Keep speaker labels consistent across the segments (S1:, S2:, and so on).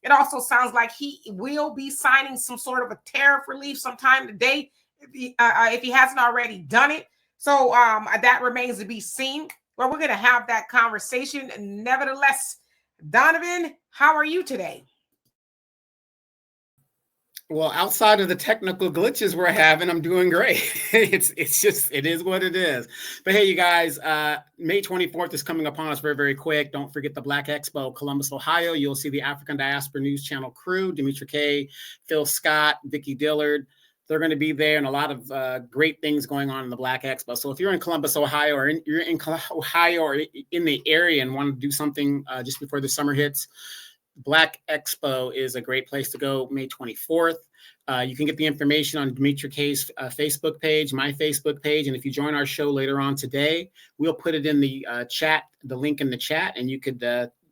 S1: It also sounds like he will be signing some sort of a tariff relief sometime today if he hasn't already done it. So that remains to be seen. Well, we're going to have that conversation. Nevertheless, Donovan, how are you today?
S2: Well, outside of the technical glitches we're having, I'm doing great. It's just, it is what it is. But hey, you guys, May 24th is coming upon us very, very quick. Don't forget the Black Expo, Columbus, Ohio. You'll see the African Diaspora News Channel crew, Demetra, Kaye, Phil Scott, Vicki Dillard. They're going to be there, and a lot of great things going on in the Black Expo. So if you're in Columbus, Ohio, or you're in Ohio or in the area and want to do something just before the summer hits, Black Expo is a great place to go, May 24th. You can get the information on Demetra Kaye's Facebook page, my Facebook page. And if you join our show later on today, we'll put it in the chat, the link in the chat, and you could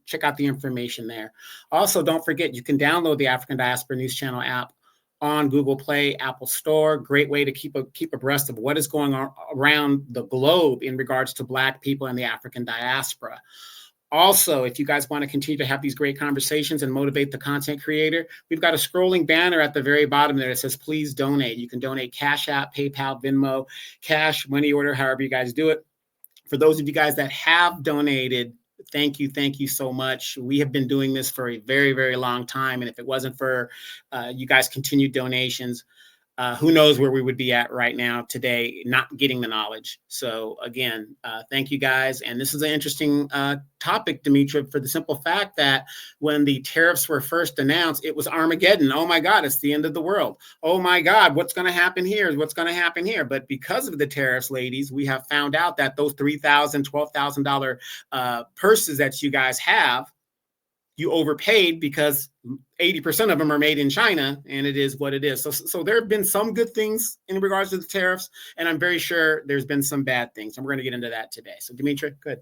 S2: check out the information there. Also, don't forget, you can download the African Diaspora News Channel app on Google Play, Apple Store. Great way to keep abreast of what is going on around the globe in regards to Black people and the African diaspora. Also, if you guys want to continue to have these great conversations and motivate the content creator, we've got a scrolling banner at the very bottom there that says, please donate. You can donate Cash App, PayPal, Venmo, cash, money order, however you guys do it. For those of you guys that have donated, thank you so much. We have been doing this for a very, very long time. And if it wasn't for you guys' continued donations, who knows where we would be at right now today, not getting the knowledge. So again, thank you guys. And this is an interesting topic, Demetra, for the simple fact that when the tariffs were first announced, it was Armageddon. Oh my God, it's the end of the world. Oh my God, what's going to happen here? What's going to happen here? But because of the tariffs, ladies, we have found out that those $3,000, $12,000 purses that you guys have, you overpaid because 80% of them are made in China, and it is what it is. So there have been some good things in regards to the tariffs, and I'm very sure there's been some bad things. And we're going to get into that today. So Demetra, good.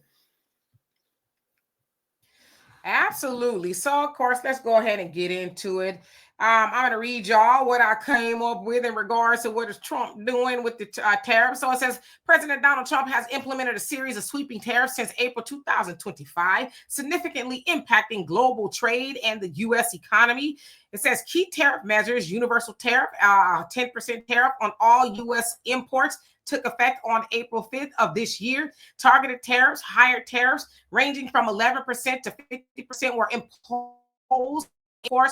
S1: Absolutely. So, of course, let's go ahead and get into it. I'm going to read y'all what I came up with in regards to what is Trump doing with the tariffs. So it says President Donald Trump has implemented a series of sweeping tariffs since April 2025, significantly impacting global trade and the U.S. economy. It says key tariff measures, universal tariff, 10% tariff on all U.S. imports, took effect on April 5th of this year. Targeted tariffs, higher tariffs ranging from 11% to 50% were imposed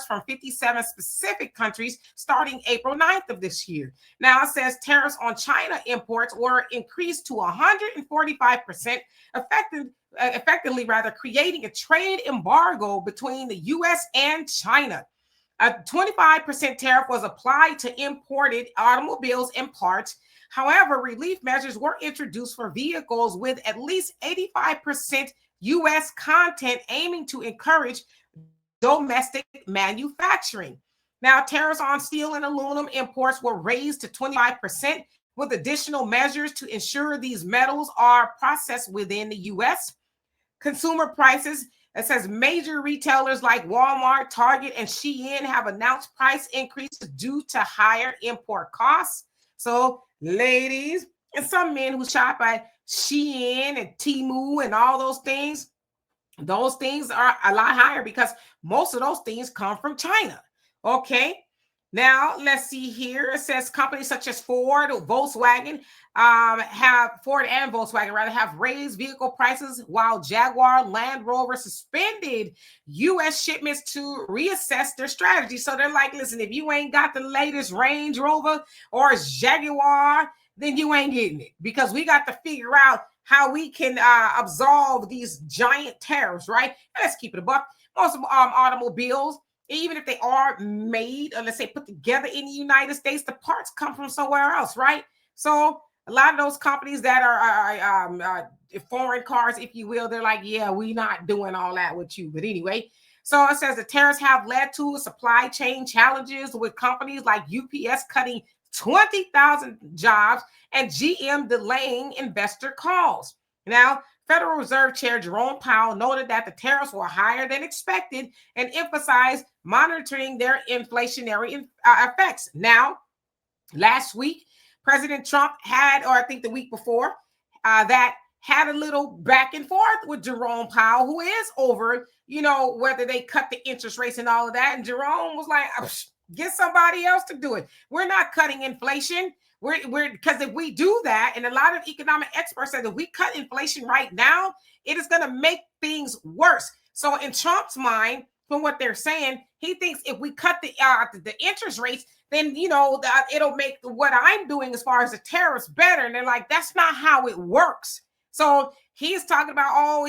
S1: from 57 specific countries starting April 9th of this year. Now it says tariffs on China imports were increased to 145%, effectively creating a trade embargo between the U.S. and China. A 25% tariff was applied to imported automobiles and parts. However, relief measures were introduced for vehicles with at least 85% U.S. content, aiming to encourage domestic manufacturing. Now, tariffs on steel and aluminum imports were raised to 25%, with additional measures to ensure these metals are processed within the U.S. Consumer prices, it says major retailers like Walmart, Target, and Shein have announced price increases due to higher import costs. So, ladies, and some men who shop at Shein and Temu and all those things are a lot higher because most of those things come from China. Okay. Now, let's see here. It says companies such as Ford and Volkswagen have raised vehicle prices, while Jaguar Land Rover suspended U.S. shipments to reassess their strategy. So they're like, listen, if you ain't got the latest Range Rover or Jaguar, then you ain't getting it, because we got to figure out how we can absolve these giant tariffs, right? And let's keep it a buck. Most automobiles, even if they are made, or let's say put together in the United States, the parts come from somewhere else, right? So a lot of those companies that are foreign cars, if you will, they're like, yeah, we not doing all that with you. But anyway, so it says the tariffs have led to supply chain challenges, with companies like UPS cutting 20,000 jobs and GM delaying investor calls. Now, Federal Reserve Chair Jerome Powell noted that the tariffs were higher than expected and emphasized monitoring their inflationary effects. Now, last week, President Trump had, or I think the week before, that had a little back and forth with Jerome Powell, who is over, whether they cut the interest rates and all of that. And Jerome was like, get somebody else to do it. We're not cutting inflation. We're because if we do that, and a lot of economic experts say that we cut inflation right now, it is going to make things worse. So in Trump's mind, from what they're saying, he thinks if we cut the interest rates, then it'll make what I'm doing as far as the tariffs better. And they're like, that's not how it works. So he's talking about,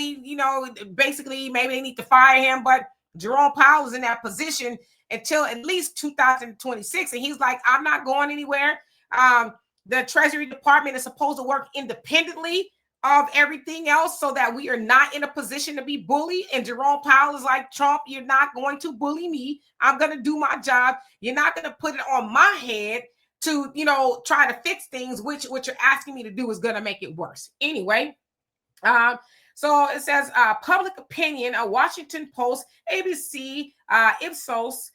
S1: basically maybe they need to fire him, but Jerome Powell is in that position until at least 2026, and he's like, I'm not going anywhere. The Treasury Department is supposed to work independently of everything else so that we are not in a position to be bullied. And Jerome Powell is like, Trump, you're not going to bully me. I'm going to do my job. You're not going to put it on my head to, try to fix things, which what you're asking me to do is going to make it worse. Anyway, so it says public opinion, a Washington Post, ABC, Ipsos,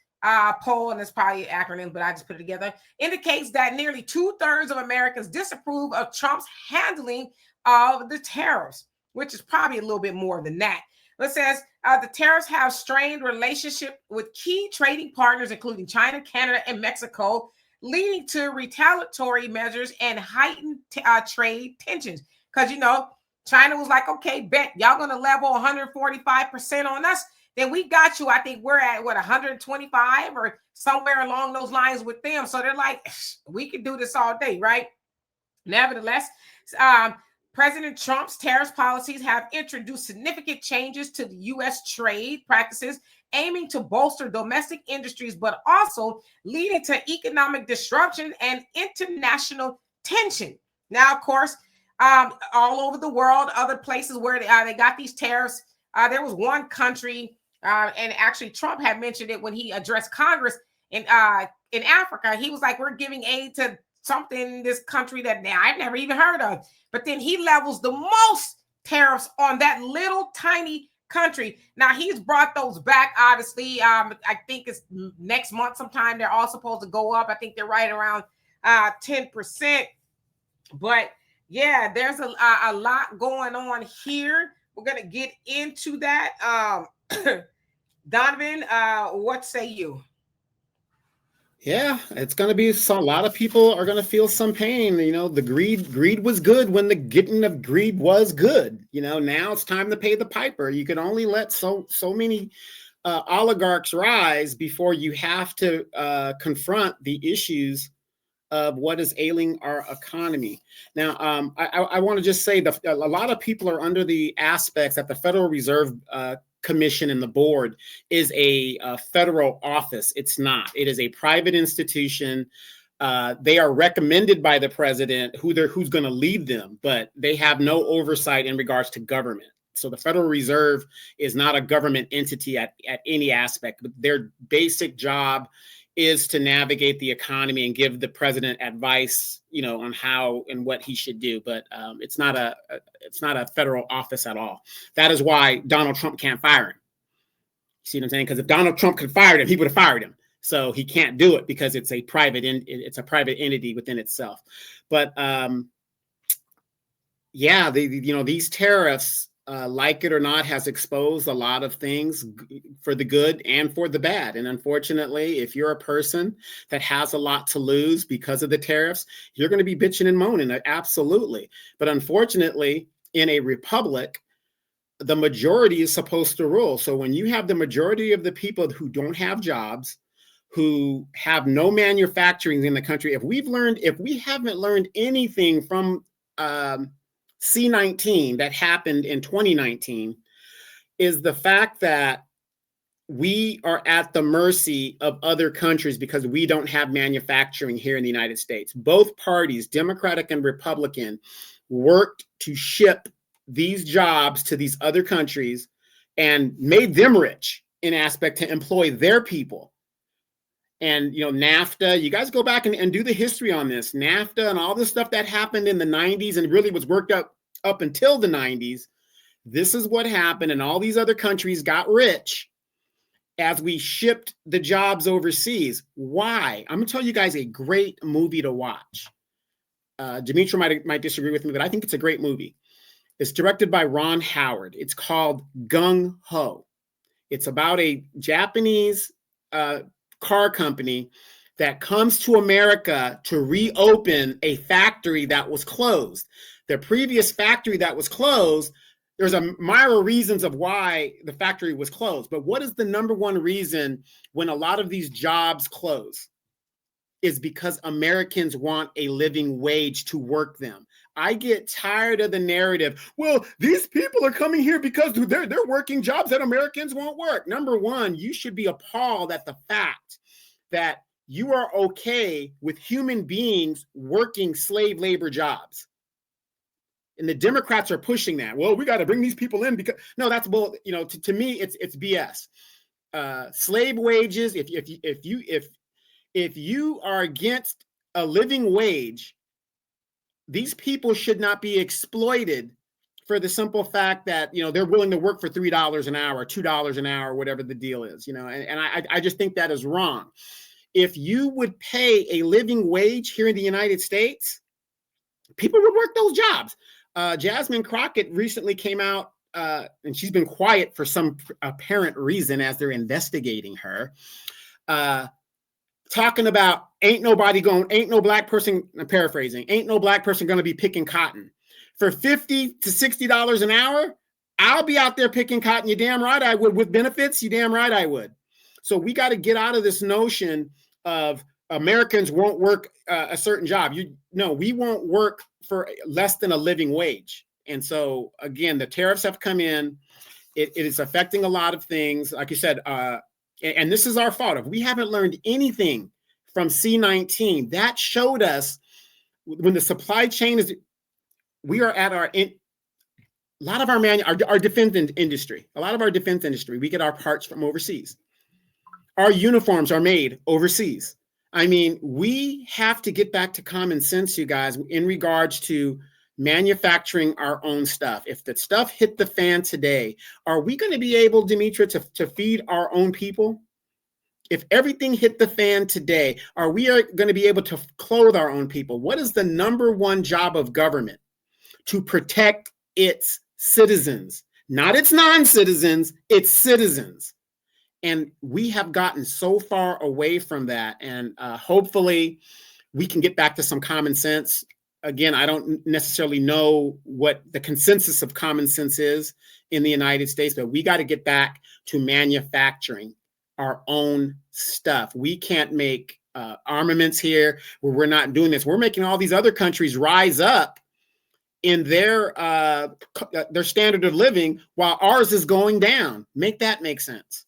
S1: poll, and it's probably an acronym, but I just put it together, indicates that nearly 2/3 of Americans disapprove of Trump's handling of the tariffs, which is probably a little bit more than that. It says the tariffs have strained relationship with key trading partners, including China, Canada, and Mexico, leading to retaliatory measures and heightened trade tensions. Because, China was like, okay, bet y'all going to level 145% on us. Then we got you. I think we're at 125 or somewhere along those lines with them. So they're like, we can do this all day, right? Nevertheless, President Trump's tariff policies have introduced significant changes to the U.S. trade practices, aiming to bolster domestic industries, but also leading to economic disruption and international tension. Now, of course, all over the world, other places where they got these tariffs, there was one country, and actually Trump had mentioned it when he addressed Congress in Africa. He was like, we're giving aid to something in this country that I've never even heard of. But then he levels the most tariffs on that little tiny country. Now he's brought those back, obviously. I think it's next month sometime. They're all supposed to go up. I think they're right around 10%. But yeah, there's a lot going on here. We're going to get into that. Donovan, what say you?
S2: Yeah, it's going to be a lot of people are going to feel some pain. The greed was good when the getting of greed was good. Now it's time to pay the piper. You can only let so many oligarchs rise before you have to confront the issues of what is ailing our economy. Now, I want to just say that a lot of people are under the aspects that the Federal Reserve Commission and the board is a federal office. It's not. It is a private institution. They are recommended by the president who's going to lead them, but they have no oversight in regards to government. So the Federal Reserve is not a government entity at any aspect, but their basic job is to navigate the economy and give the president advice, on how and what he should do. But it's not a federal office at all. That is why Donald Trump can't fire him. You see what I'm saying? Because if Donald Trump could fire him, he would have fired him. So he can't do it because it's a private entity within itself. But these tariffs, like it or not, has exposed a lot of things for the good and for the bad. And unfortunately, if you're a person that has a lot to lose because of the tariffs, you're going to be bitching and moaning. Absolutely. But unfortunately, in a republic, the majority is supposed to rule. So when you have the majority of the people who don't have jobs, who have no manufacturing in the country, if we haven't learned anything from C-19 that happened in 2019, is the fact that we are at the mercy of other countries because we don't have manufacturing here in the United States. Both parties, Democratic and Republican, worked to ship these jobs to these other countries and made them rich in aspect to employ their people. And, NAFTA, you guys go back and do the history on this. NAFTA and all this stuff that happened in the 90s and really was worked up until the 90s. This is what happened. And all these other countries got rich as we shipped the jobs overseas. Why? I'm going to tell you guys a great movie to watch. Demetra might disagree with me, but I think it's a great movie. It's directed by Ron Howard. It's called GungHo. It's about a Japanese car company that comes to America to reopen a factory that was closed. The previous factory that was closed, there's a myriad of reasons of why the factory was closed. But what is the number one reason when a lot of these jobs close? Is because Americans want a living wage to work them. I get tired of the narrative. Well, these people are coming here because they're working jobs that Americans won't work. Number one, you should be appalled at the fact that you are okay with human beings working slave labor jobs. And the Democrats are pushing that. Well, we got to bring these people in because no, that's bull. You know, to me, it's BS. Slave wages. If you are against a living wage, these people should not be exploited for the simple fact that, you know, they're willing to work for $3 an hour, $2 an hour, whatever the deal is, you know, and I just think that is wrong. If you would pay a living wage here in the United States, people would work those jobs. Jasmine Crockett recently came out, and she's been quiet for some apparent reason as they're investigating her, talking about ain't no black person, I'm paraphrasing, ain't no black person going to be picking cotton. For $50 to $60 an hour, I'll be out there picking cotton. You damn right I would. With benefits, you damn right I would. So we got to get out of this notion of Americans won't work a certain job. We won't work for less than a living wage. And so, again, the tariffs have come in. It is affecting a lot of things. Like you said, and this is our fault. If we haven't learned anything from C-19, that showed us when the supply chain is, we are at a lot of our defense industry. A lot of our defense industry, we get our parts from overseas. Our uniforms are made overseas. I mean, we have to get back to common sense, you guys, in regards to manufacturing our own stuff. If the stuff hit the fan today, are we going to be able, Demetra, to feed our own people? If everything hit the fan today, are we going to be able to clothe our own people? What is the number one job of government? To protect its citizens, not its non-citizens, its citizens. And we have gotten so far away from that. And hopefully we can get back to some common sense. Again, I don't necessarily know what the consensus of common sense is in the United States, but we got to get back to manufacturing our own stuff. We can't make armaments here where we're not doing this. We're making all these other countries rise up in their standard of living while ours is going down. Make that make sense.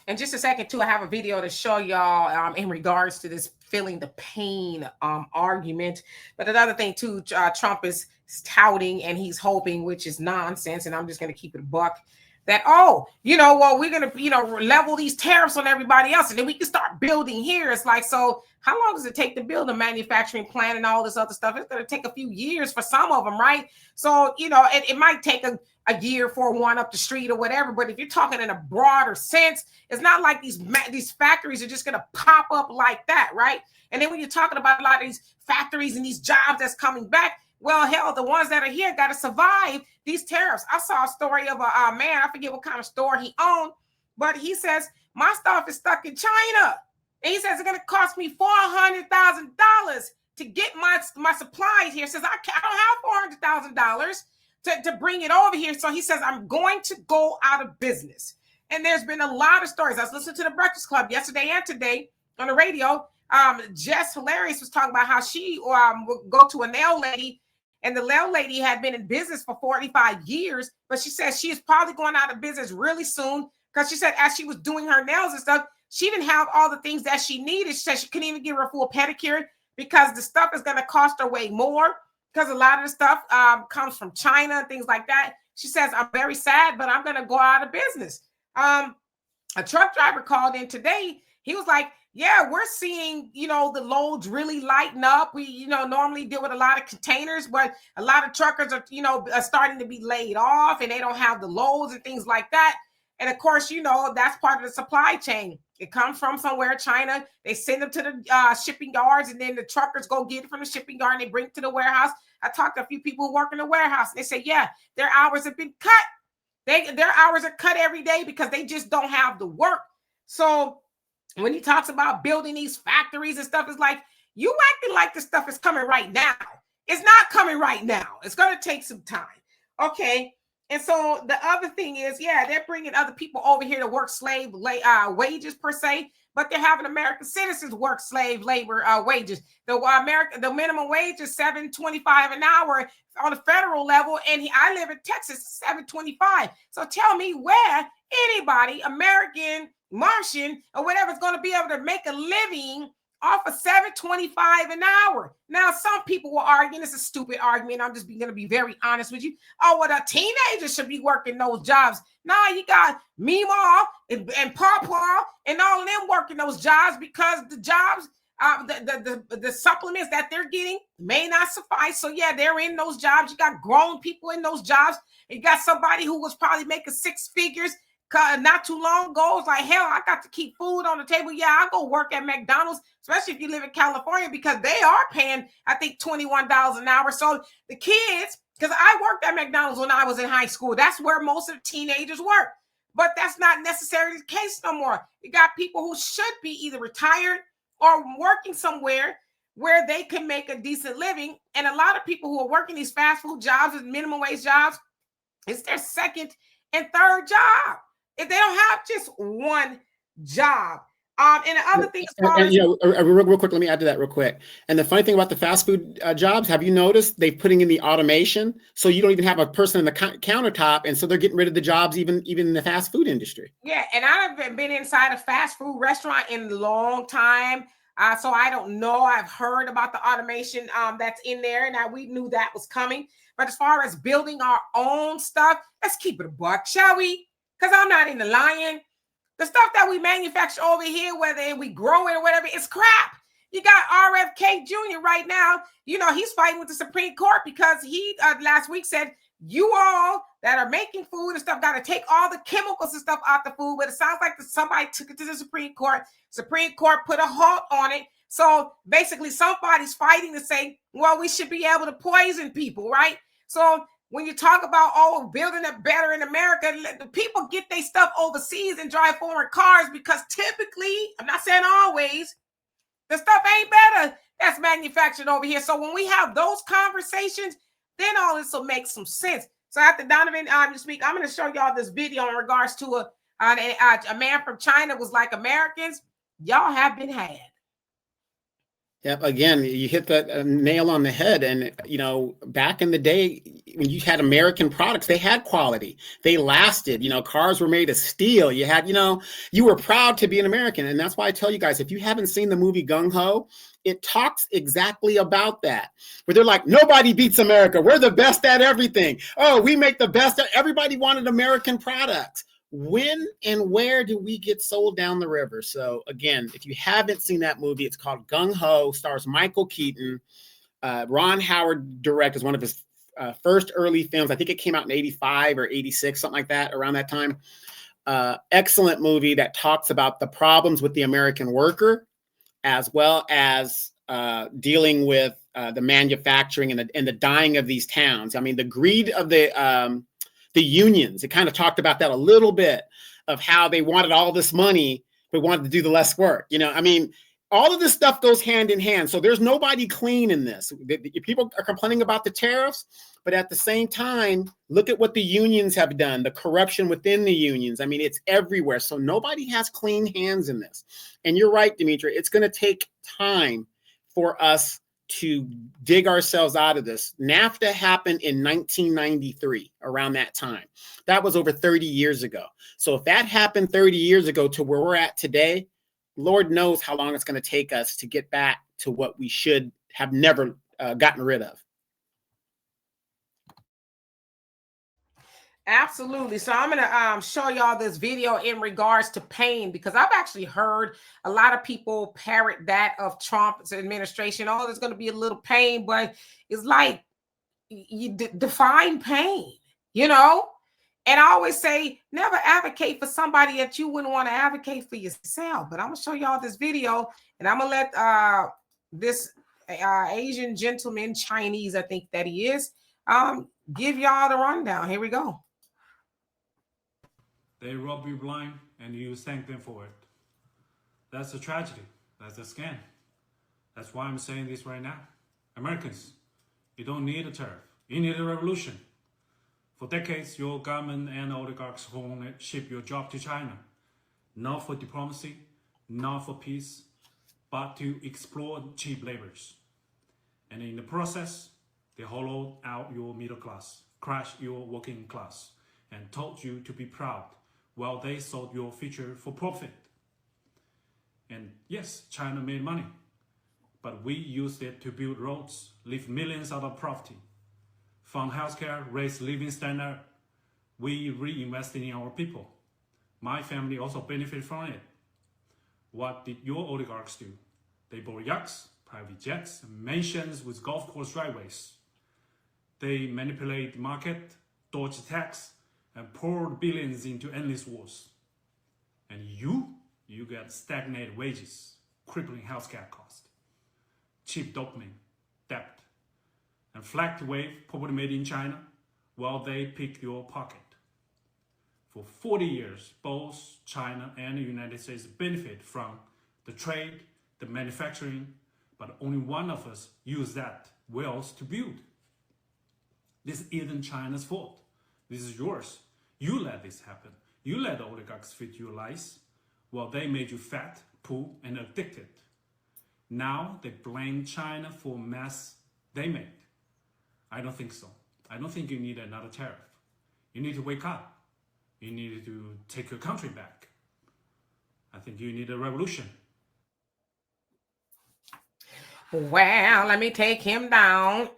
S1: In just a second, too, I have a video to show y'all in regards to this feeling the pain argument. But another thing, too, Trump is touting and he's hoping, which is nonsense, and I'm just going to keep it a buck, that, we're going to, level these tariffs on everybody else, and then we can start building here. It's like, so how long does it take to build a manufacturing plant and all this other stuff? It's going to take a few years for some of them, right? So, it might take a year for one up the street or whatever. But if you're talking in a broader sense, it's not like these factories are just going to pop up like that, right? And then when you're talking about a lot of these factories and these jobs that's coming back, well, hell, the ones that are here got to survive these tariffs. I saw a story of a man, I forget what kind of store he owned, but he says, my stuff is stuck in China. And he says it's going to cost me $400,000 to get my supplies here. Says I don't have $400,000 to bring it over here. So he says, I'm going to go out of business. And there's been a lot of stories. I was listening to the Breakfast Club yesterday and today on the radio. Jess Hilarious was talking about how she would go to a nail lady, and the nail lady had been in business for 45 years, but she said she is probably going out of business really soon because she said as she was doing her nails and stuff, she didn't have all the things that she needed. She said she couldn't even give her a full pedicure because the stuff is going to cost her way more because a lot of the stuff comes from China and things like that. She says, I'm very sad, but I'm going to go out of business. A truck driver called in today. He was like, yeah, we're seeing, the loads really lighten up. We, normally deal with a lot of containers, but a lot of truckers are, are starting to be laid off and they don't have the loads and things like that. And of course, you know, that's part of the supply chain. It comes from somewhere, China. They send them to the shipping yards, and then the truckers go get it from the shipping yard and they bring it to the warehouse. I talked to a few people who work in the warehouse. They say, yeah, their hours have been cut. Their hours are cut every day because they just don't have the work. So when he talks about building these factories and stuff, it's like, you acting like this stuff is coming right now. It's not coming right now. It's going to take some time. Okay. And so the other thing is, yeah, they're bringing other people over here to work slave wages per se, but they're having American citizens work slave labor wages. The minimum wage is $7.25 an hour on the federal level, and I live in Texas, $7.25. So tell me where anybody, American, Martian, or whatever, is going to be able to make a living off of $7.25 an hour. Now, some people will argue, and it's a stupid argument, I'm just going to be very honest with you. Oh, well, the teenagers should be working those jobs. Nah, you got Meemaw and Pawpaw and all of them working those jobs because the jobs, the supplements that they're getting may not suffice. So yeah, they're in those jobs. You got grown people in those jobs. You got somebody who was probably making six figures not too long ago. It's like, hell, I got to keep food on the table. Yeah, I'll go work at McDonald's, especially if you live in California, because they are paying, I think, $21 an hour. So the kids, because I worked at McDonald's when I was in high school. That's where most of the teenagers work. But that's not necessarily the case no more. You got people who should be either retired or working somewhere where they can make a decent living. And a lot of people who are working these fast food jobs and minimum wage jobs, it's their second and third job. If they don't have just one job. And the other thing,
S2: real quick, let me add to that real quick. And the funny thing about the fast food jobs, have you noticed they're putting in the automation, so you don't even have a person in the countertop, and so they're getting rid of the jobs even in the fast food industry.
S1: Yeah, and I've been inside a fast food restaurant in a long time, so I don't know. I've heard about the automation that's in there, and we knew that was coming. But as far as building our own stuff, let's keep it a buck, shall we? Because I'm not into lying. The stuff that we manufacture over here, whether we grow it or whatever, it's crap. You got RFK Jr. right now. You know, he's fighting with the Supreme Court because he last week said, you all that are making food and stuff got to take all the chemicals and stuff out the food. But it sounds like somebody took it to the Supreme Court. Supreme Court put a halt on it. So basically somebody's fighting to say, well, we should be able to poison people, right? So when you talk about, building it better in America, the people get their stuff overseas and drive foreign cars because typically, I'm not saying always, the stuff ain't better that's manufactured over here. So when we have those conversations, then all this will make some sense. So after Donovan you speak, I'm going to show y'all this video in regards to a man from China was like, Americans, y'all have been had.
S2: Yep. Again, you hit the nail on the head. And, you know, back in the day, when you had American products, they had quality. They lasted. You know, cars were made of steel. You had, you were proud to be an American. And that's why I tell you guys, if you haven't seen the movie GungHo, it talks exactly about that, where they're like, nobody beats America. We're the best at everything. Oh, we make the best. Everybody wanted American products. When and where do we get sold down the river? So again, if you haven't seen that movie, it's called GungHo, stars Michael Keaton. Ron Howard directed one of his first early films. I think it came out in 85 or 86, something like that, around that time. Excellent movie that talks about the problems with the American worker, as well as dealing with the manufacturing and the dying of these towns. I mean, the greed of the unions. It kind of talked about that a little bit, of how they wanted all this money, but wanted to do the less work. I mean, all of this stuff goes hand in hand. So there's nobody clean in this. People are complaining about the tariffs, but at the same time, look at what the unions have done, the corruption within the unions. I mean, it's everywhere. So nobody has clean hands in this. And you're right, Demetra, it's going to take time for us to dig ourselves out of this. NAFTA happened in 1993, around that time. That was over 30 years ago. So if that happened 30 years ago to where we're at today, Lord knows how long it's going to take us to get back to what we should have never gotten rid of.
S1: Absolutely. So I'm going to show y'all this video in regards to pain, because I've actually heard a lot of people parrot that of Trump's administration. Oh, there's going to be a little pain, but it's like, you define pain, And I always say, never advocate for somebody that you wouldn't want to advocate for yourself. But I'm going to show y'all this video, and I'm going to let this Asian gentleman, Chinese, I think that he is, give y'all the rundown. Here we go.
S3: They rob you blind and you thank them for it. That's a tragedy. That's a scam. That's why I'm saying this right now. Americans, you don't need a tariff. You need a revolution. For decades, your government and oligarchs ship your job to China, not for diplomacy, not for peace, but to exploit cheap laborers. And in the process, they hollowed out your middle class, crushed your working class, and told you to be proud while they sold your future for profit. And yes, China made money, but we used it to build roads, lift millions out of poverty, fund healthcare, raise living standard. We reinvested in our people. My family also benefited from it. What did your oligarchs do? They bought yachts, private jets, mansions with golf course driveways. They manipulate the market, dodged tax, and poured billions into endless wars. And you get stagnated wages, crippling healthcare costs, cheap dopamine, debt, and flagged wave property made in China while they pick your pocket. For 40 years, both China and the United States benefit from the trade, the manufacturing, but only one of us use that wealth to build. This isn't China's fault. This is yours. You let this happen. You let the oligarchs fit your lies while they made you fat, poor, and addicted. Now they blame China for mess they made. I don't think so. I don't think you need another tariff. You need to wake up. You need to take your country back. I think you need a revolution.
S1: Well, let me take him down.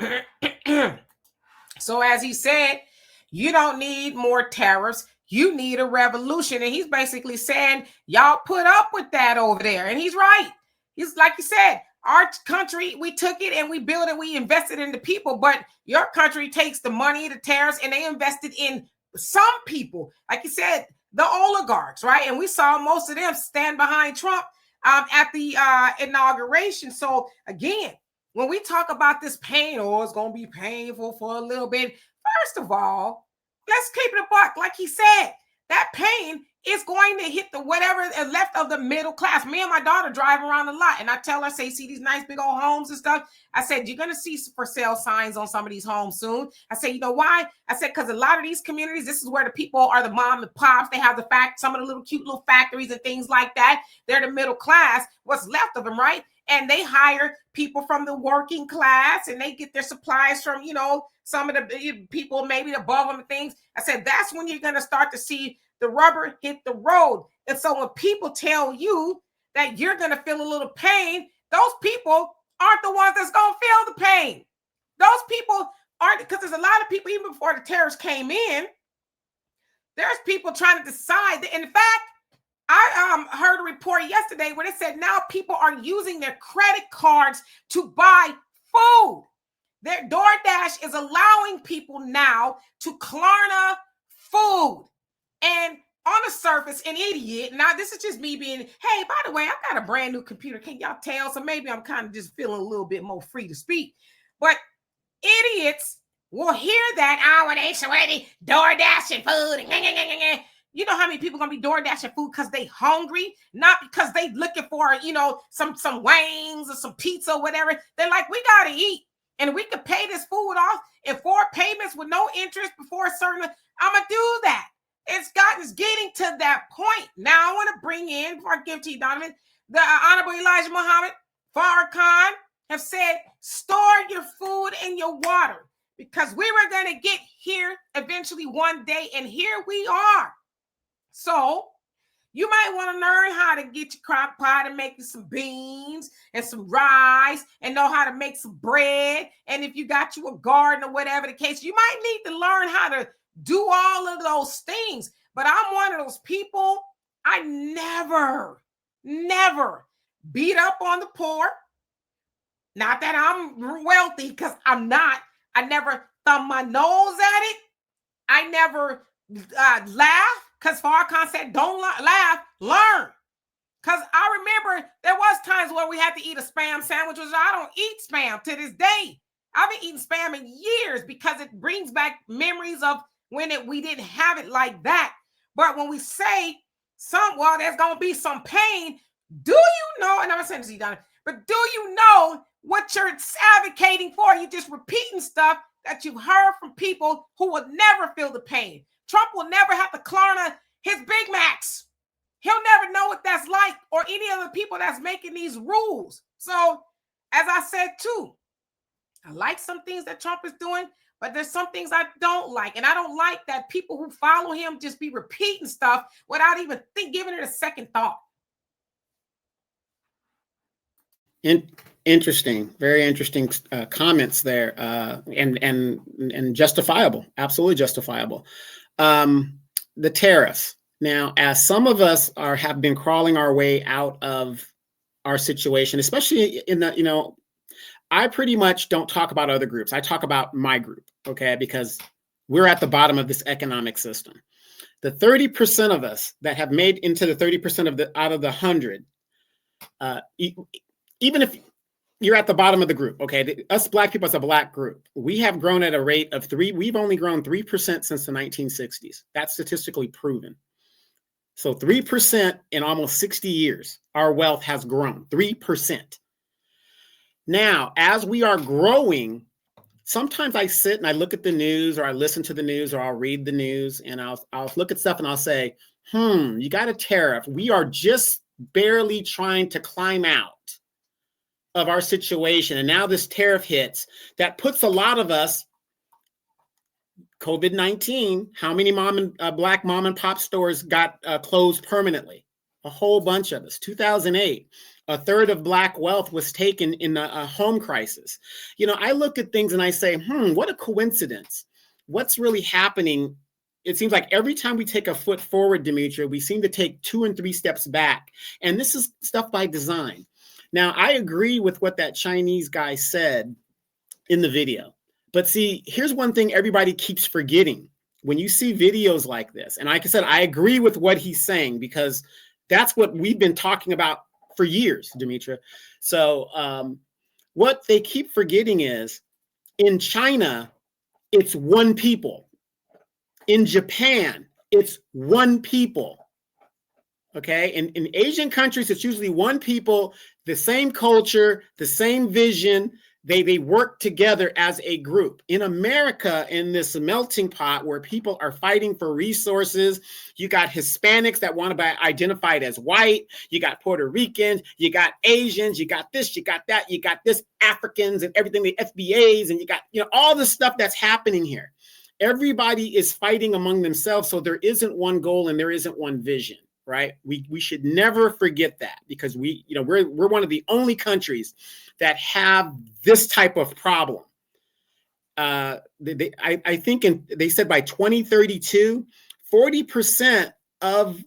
S1: So as he said, you don't need more tariffs. You need a revolution. And he's basically saying, y'all put up with that over there. And he's right. He's like you said, our country, we took it and we built it. We invested in the people. But your country takes the money, the tariffs, and they invested in some people. Like you said, the oligarchs, right? And we saw most of them stand behind Trump at the inauguration. So again, when we talk about this pain, it's going to be painful for a little bit. First of all, let's keep it a buck. Like he said, that pain is going to hit the whatever is left of the middle class. Me and my daughter drive around a lot, and I tell her, say, see these nice big old homes and stuff. I said, you're going to see for sale signs on some of these homes soon. I said, you know why? I said, because a lot of these communities, this is where the people are the mom and pops. They have some of the little cute little factories and things like that. They're the middle class, what's left of them, right? And they hire people from the working class, and they get their supplies from, some of the people maybe above them and things. I said, that's when you're going to start to see the rubber hit the road. And so when people tell you that you're going to feel a little pain, those people aren't the ones that's going to feel the pain. Those people aren't, because there's a lot of people, even before the tariffs came in, there's people trying to decide that. In fact, I heard a report yesterday where they said now people are using their credit cards to buy food. Their DoorDash is allowing people now to Klarna food. And on the surface, an idiot. Now, this is just me being, hey, by the way, I've got a brand new computer. Can y'all tell? So maybe I'm kind of just feeling a little bit more free to speak. But idiots will hear that, when they DoorDashing food. You know how many people are going to be DoorDashing food because they hungry, not because they looking for, some wings or some pizza or whatever. They're like, we got to eat. And we could pay this food off in 4 payments with no interest before a certain, I'm going to do that. It's getting to that point. Now I want to bring in, before I give to you, Donovan, the Honorable Elijah Muhammad, Farrakhan have said, store your food and your water because we were going to get here eventually one day. And here we are. So you might want to learn how to get your crock pot and make you some beans and some rice and know how to make some bread. And if you got you a garden or whatever the case, you might need to learn how to do all of those things. But I'm one of those people, I never beat up on the poor. Not that I'm wealthy, because I'm not. I never thumb my nose at it. I never laugh, because Farrakhan said, don't laugh, learn. Because I remember there was times where we had to eat a Spam sandwich, which I don't eat Spam to this day. I've been eating Spam in years because it brings back memories of when we didn't have it like that. But when we say there's going to be some pain, do you know, and I'm not saying this to you, Donna, but do you know what you're advocating for? You're just repeating stuff that you've heard from people who will never feel the pain. Trump will never have to klarna his Big Macs. He'll never know what that's like, or any of the people that's making these rules. So, as I said too, I like some things that Trump is doing, but there's some things I don't like. And I don't like that people who follow him just be repeating stuff without even giving it a second thought.
S2: Interesting, very interesting comments there, and justifiable, absolutely justifiable. The tariffs. Now, as some of us have been crawling our way out of our situation, especially in the, I pretty much don't talk about other groups. I talk about my group, okay, because we're at the bottom of this economic system. The 30% of us that have made into the 30% out of the 100, even if you're at the bottom of the group, okay, us Black people as a Black group, we have grown at a rate of 3%. We've only grown 3% since the 1960s. That's statistically proven. So 3% in almost 60 years, our wealth has grown 3%. Now, as we are growing, sometimes I sit and I look at the news, or I listen to the news, or I'll read the news, and I'll look at stuff and I'll say, you got a tariff. We are just barely trying to climb out of our situation. And now this tariff hits that puts a lot of us, COVID-19, how many Black mom and pop stores got closed permanently? A whole bunch of us. 2008, a third of Black wealth was taken in a home crisis. I look at things and I say, what a coincidence. What's really happening? It seems like every time we take a foot forward, Demetra, we seem to take 2 and 3 steps back. And this is stuff by design. Now, I agree with what that Chinese guy said in the video. But see, here's one thing everybody keeps forgetting. When you see videos like this, and like I said, I agree with what he's saying, because that's what we've been talking about for years, Demetra. So what they keep forgetting is, in China, it's one people. In Japan, it's one people. Okay, in Asian countries, it's usually one people, the same culture, the same vision. They work together as a group. In America, in this melting pot where people are fighting for resources, you got Hispanics that want to be identified as white, you got Puerto Ricans, you got Asians, you got this, you got that, you got this, Africans and everything, the FBAs, and you got all the stuff that's happening here. Everybody is fighting among themselves, so there isn't one goal and there isn't one vision. Right? We should never forget that, because we're one of the only countries that have this type of problem. I think they said by 2032, 40% of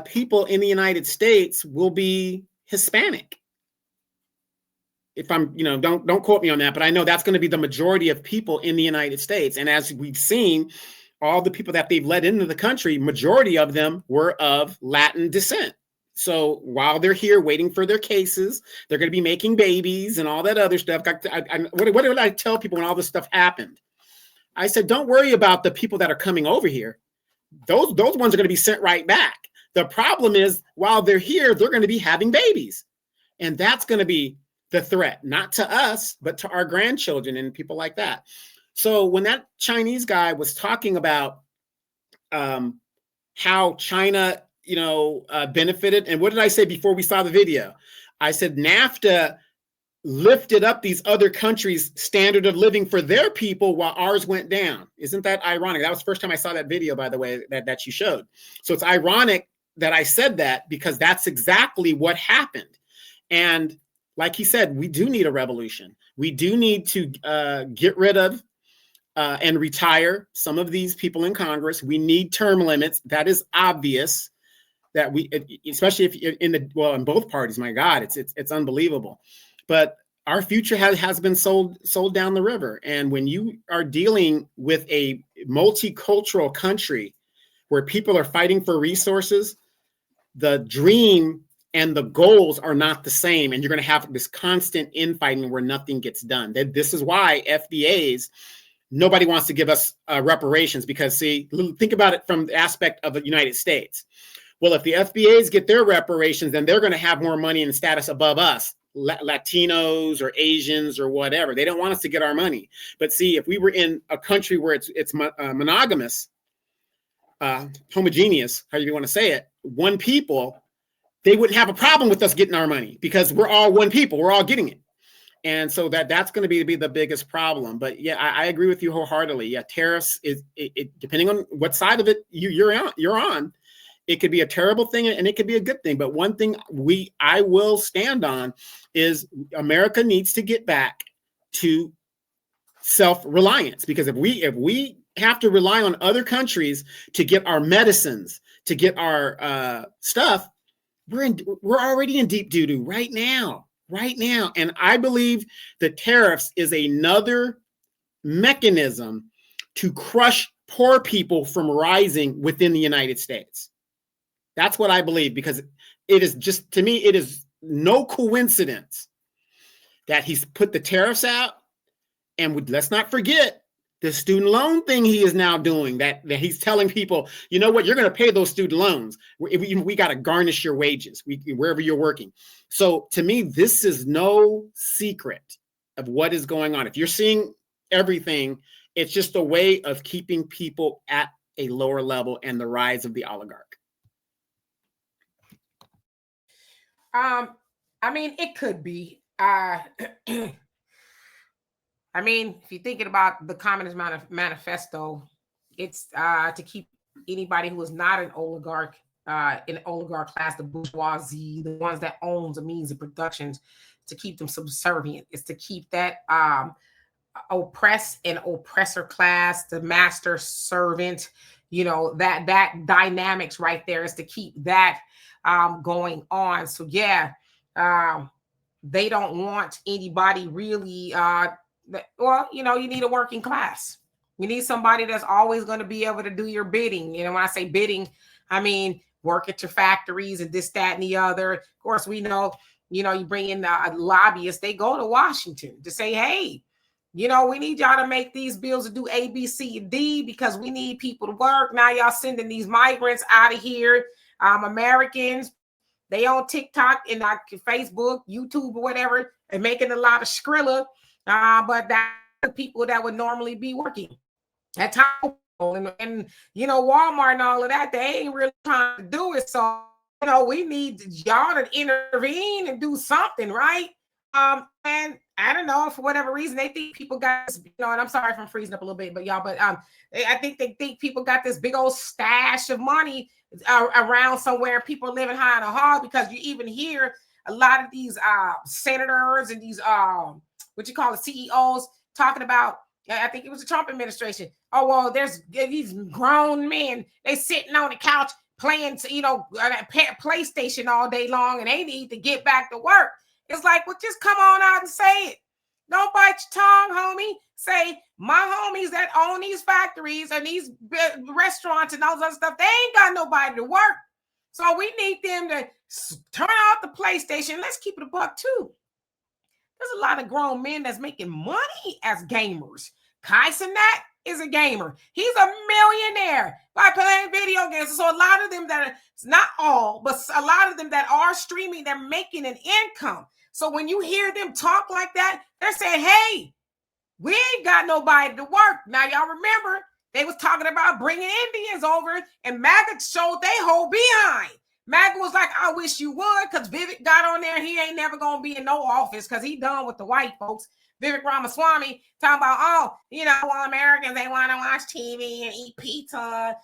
S2: people in the United States will be Hispanic. If I'm, don't quote me on that, but I know that's going to be the majority of people in the United States. And as we've seen, all the people that they've let into the country, majority of them were of Latin descent. So while they're here waiting for their cases, they're going to be making babies and all that other stuff. What did I tell people when all this stuff happened? I said, don't worry about the people that are coming over here. Those ones are going to be sent right back. The problem is, while they're here, they're going to be having babies. And that's going to be the threat, not to us, but to our grandchildren and people like that. So when that Chinese guy was talking about how China, benefited, and what did I say before we saw the video? I said NAFTA lifted up these other countries' standard of living for their people while ours went down. Isn't that ironic? That was the first time I saw that video, by the way, that you showed. So it's ironic that I said that, because that's exactly what happened. And like he said, we do need a revolution. We do need to get rid of and retire some of these people in Congress. We need term limits. That is obvious. That we, especially if in both parties, my God, it's unbelievable. But our future has been sold down the river. And when you are dealing with a multicultural country where people are fighting for resources, the dream and the goals are not the same. And you're going to have this constant infighting where nothing gets done. This is why FBAs, nobody wants to give us reparations, because see, think about it from the aspect of the United States. Well, if the FBAs get their reparations, then they're going to have more money and status above us, Latinos or Asians or whatever. They don't want us to get our money. But see, if we were in a country where it's monogamous, homogeneous, however you want to say it, one people, they wouldn't have a problem with us getting our money because we're all one people. We're all getting it. And so that's going to be the biggest problem. But yeah, I agree with you wholeheartedly. Yeah, tariffs is depending on what side of it you're on. It could be a terrible thing and it could be a good thing. But one thing I will stand on is America needs to get back to self-reliance, because if we have to rely on other countries to get our medicines, to get our stuff, we're already in deep doo-doo right now. And I believe the tariffs is another mechanism to crush poor people from rising within the United States. That's what I believe, because it is just, to me, it is no coincidence that he's put the tariffs out. And let's not forget the student loan thing he is now doing, that he's telling people, you know what, you're going to pay those student loans. We got to garnish your wages wherever you're working. So to me, this is no secret of what is going on. If you're seeing everything, it's just a way of keeping people at a lower level and the rise of the oligarch.
S1: I mean, it could be. I mean, if you're thinking about the Communist Manifesto, it's to keep anybody who is not an oligarch in the oligarch class, the bourgeoisie, the ones that owns the means of production, to keep them subservient. It's to keep that oppressed and oppressor class, the master servant, that dynamics right there is to keep that going on. So yeah, they don't want anybody really you need a working class. You need somebody that's always going to be able to do your bidding. When I say bidding, I mean work at your factories and this, that, and the other. Of course, we know, you bring in lobbyists, they go to Washington to say, hey, we need y'all to make these bills to do A, B, C, and D because we need people to work. Now y'all sending these migrants out of here. Americans, they on TikTok and Facebook, YouTube, or whatever, and making a lot of Skrilla. But that's the people that would normally be working at time. And Walmart and all of that, they ain't really trying to do it. So, we need y'all to intervene and do something, right? And I don't know, for whatever reason, they think people got this, and I'm sorry if I'm freezing up a little bit, but I think they think people got this big old stash of money around somewhere. People living high in a hog, because you even hear a lot of these senators and these CEOs talking about, I think it was the Trump administration. Oh, well, there's these grown men, they sitting on the couch playing, PlayStation all day long, and they need to get back to work. It's like, well, just come on out and say it. Don't bite your tongue, homie. Say, my homies that own these factories and these restaurants and all that stuff, they ain't got nobody to work. So we need them to turn off the PlayStation. Let's keep it a buck too. There's a lot of grown men that's making money as gamers. Kai Cenat is a gamer. He's a millionaire by playing video games. So a lot of them that are, not all, but a lot of them that are streaming, they're making an income. So when you hear them talk like that, they're saying, hey, we ain't got nobody to work. Now, y'all remember, they was talking about bringing Indians over, and MAGA showed they whole behind. MAGA was like, I wish you would, because Vivek got on there. He ain't never going to be in no office because he done with the white folks. Vivek Ramaswamy talking about, Americans, they want to watch TV and eat pizza.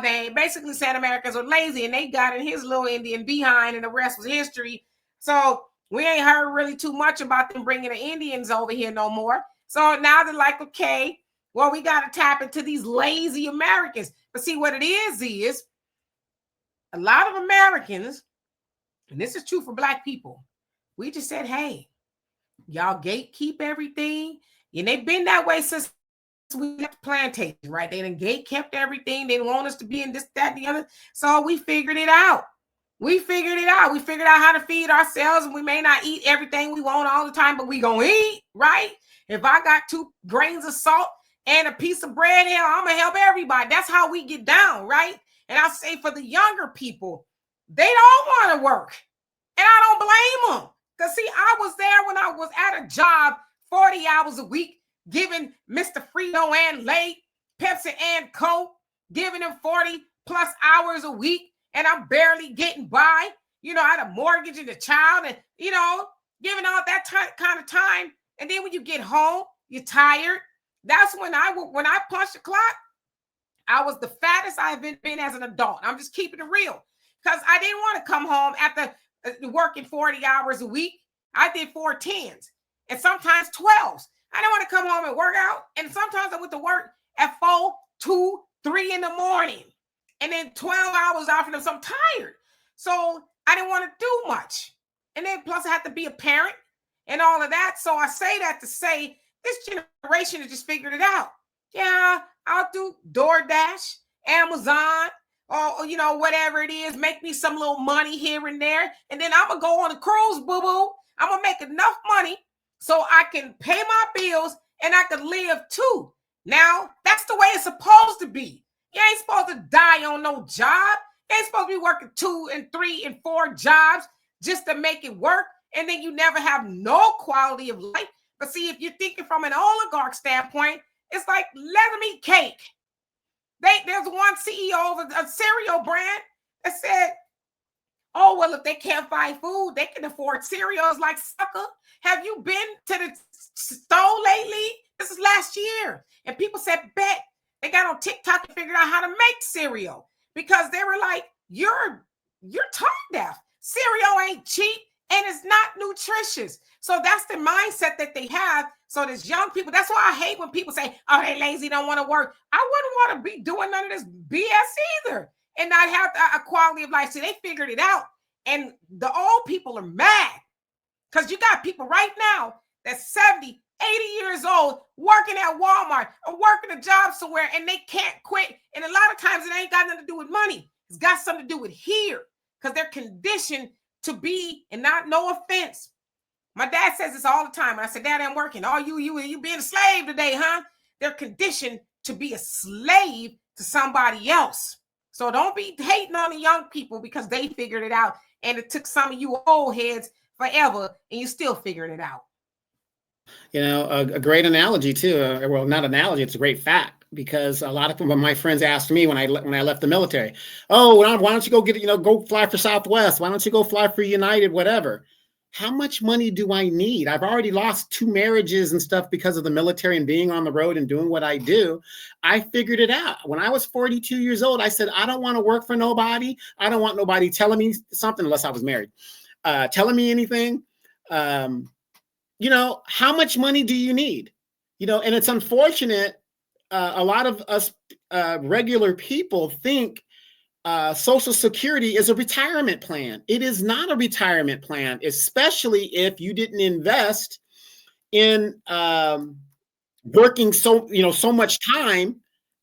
S1: They basically said Americans were lazy, and they got in his little Indian behind, and the rest was history. So we ain't heard really too much about them bringing the Indians over here no more. So now they're like, okay, well, we got to tap into these lazy Americans. But see, what it is a lot of Americans, and this is true for Black people, we just said, hey, y'all gatekeep everything. And they've been that way since we left the plantation, right? They done gate kept everything. They didn't want us to be in this, that, and the other. So we figured it out. We figured it out. We figured out how to feed ourselves. And we may not eat everything we want all the time, but we gonna eat, right? If I got 2 grains of salt and a piece of bread here, I'm gonna help everybody. That's how we get down, right? And I say for the younger people, they don't want to work. And I don't blame them. Because see, I was there when I was at a job 40 hours a week, giving Mr. Frito and Lay, Pepsi and Coke, giving them 40 plus hours a week. And I'm barely getting by. You know, I had a mortgage and a child and, you know, giving all that kind of time. And then when you get home, you're tired. That's when I punched the clock, I was the fattest I've been as an adult. I'm just keeping it real because I didn't want to come home after working 40 hours a week. I did 4 10s and sometimes 12s. I didn't want to come home and work out. And sometimes I went to work at 4, 2, 3 in the morning and then 12 hours after them. So I'm tired. So I didn't want to do much. And then plus I had to be a parent and all of that. So I say that to say this generation has just figured it out. Yeah, I'll do DoorDash, Amazon, or, you know, whatever it is. Make me some little money here and there. And then I'm going to go on a cruise, boo-boo. I'm going to make enough money so I can pay my bills and I can live too. Now, that's the way it's supposed to be. You ain't supposed to die on no job. You ain't supposed to be working 2 and 3 and 4 jobs just to make it work. And then you never have no quality of life. But see, if you're thinking from an oligarch standpoint, it's like, let them eat cake. There's one CEO of a cereal brand that said, oh, well, if they can't find food, they can afford cereals like sucker. Have you been to the store lately? This is last year. And people said, bet. They got on TikTok and figured out how to make cereal because they were like, you're tone deaf. Cereal ain't cheap and it's not nutritious. So that's the mindset that they have. So there's young people. That's why I hate when people say, oh, they lazy, don't want to work. I wouldn't want to be doing none of this BS either and not have a quality of life. So they figured it out. And the old people are mad because you got people right now that's 70, 80 years old working at Walmart or working a job somewhere and they can't quit. And a lot of times it ain't got nothing to do with money. It's got something to do with here because they're conditioned to be, and not no offense. My dad says this all the time. And I said, Dad, I'm working. Oh, you being a slave today, huh? They're conditioned to be a slave to somebody else. So don't be hating on the young people because they figured it out. And it took some of you old heads forever and you still figuring it out.
S2: You know, a great analogy too. Well, not analogy, it's a great fact because a lot of my friends asked me when I left the military, oh, why don't you go go fly for Southwest? Why don't you go fly for United, whatever? How much money do I need? I've already lost 2 marriages and stuff because of the military and being on the road and doing what I do. I figured it out. When I was 42 years old, I said, I don't want to work for nobody. I don't want nobody telling me something unless I was married, telling me anything. You know, how much money do you need? You know, and it's unfortunate. A lot of us regular people think Social Security is a retirement plan. It is not a retirement plan, especially if you didn't invest in working so much time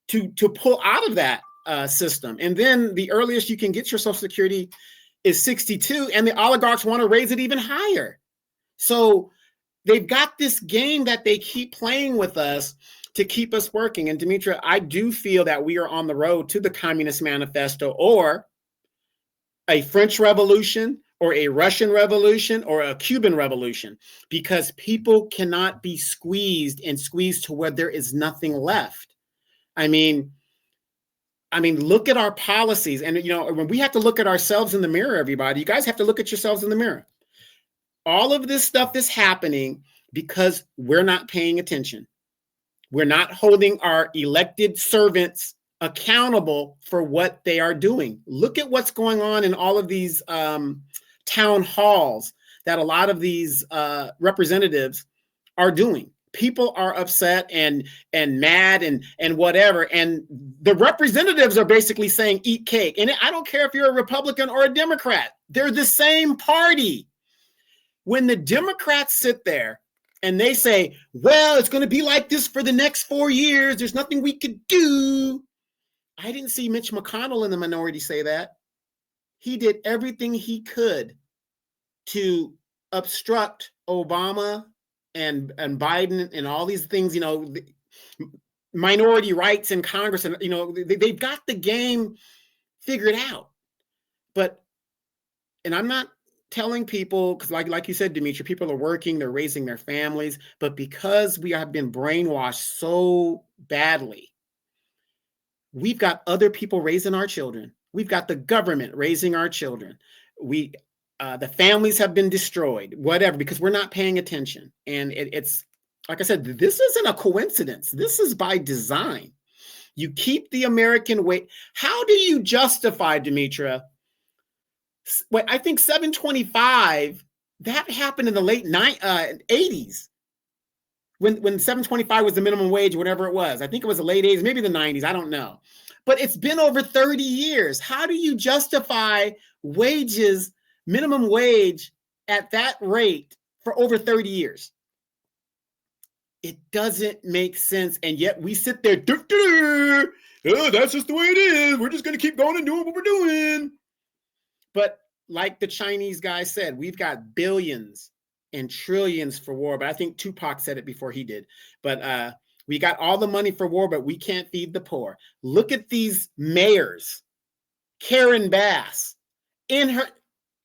S2: to pull out of that system. And then the earliest you can get your Social Security is 62, and the oligarchs want to raise it even higher. So they've got this game that they keep playing with us to keep us working. And Demetra, I do feel that we are on the road to the Communist Manifesto or a French Revolution or a Russian Revolution or a Cuban Revolution, because people cannot be squeezed to where there is nothing left. I mean, look at our policies. And, you know, when we have to look at ourselves in the mirror, everybody, you guys have to look at yourselves in the mirror. All of this stuff is happening because we're not paying attention. We're not holding our elected servants accountable for what they are doing. Look at what's going on in all of these town halls that a lot of these representatives are doing. People are upset and mad and whatever. And the representatives are basically saying, eat cake. And I don't care if you're a Republican or a Democrat. They're the same party. When the Democrats sit there And they say, well, it's going to be like this for the next 4 years. There's nothing we could do. I didn't see Mitch McConnell in the minority say that. He did everything he could to obstruct Obama and Biden and all these things, minority rights in Congress. And, they've got the game figured out. And I'm not telling people, because like you said, Demetra, people are working, they're raising their families, but because we have been brainwashed so badly, we've got other people raising our children. We've got the government raising our children. The families have been destroyed, whatever, because we're not paying attention. And it's, like I said, this isn't a coincidence. This is by design. You keep the American way. How do you justify, Demetra? I think 725, that happened in the late 80s. When 725 was the minimum wage, whatever it was. I think it was the late 80s, maybe the 90s. I don't know. But it's been over 30 years. How do you justify wages, minimum wage at that rate for over 30 years? It doesn't make sense. And yet we sit there, oh, that's just the way it is. We're just going to keep going and doing what we're doing. But like the Chinese guy said, we've got billions and trillions for war. But I think Tupac said it before he did. But we got all the money for war, but we can't feed the poor. Look at these mayors. Karen Bass in her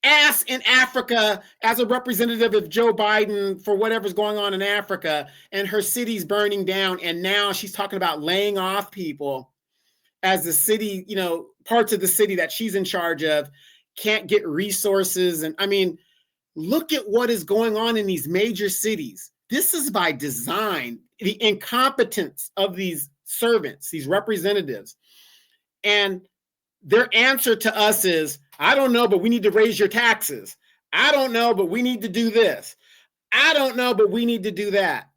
S2: ass in Africa as a representative of Joe Biden for whatever's going on in Africa, and her city's burning down. And now she's talking about laying off people as the city, parts of the city that she's in charge of can't get resources. And I mean, look at what is going on in these major cities. This is by design, the incompetence of these servants, these representatives. And their answer to us is, I don't know, but we need to raise your taxes. I don't know, but we need to do this. I don't know, but we need to do that.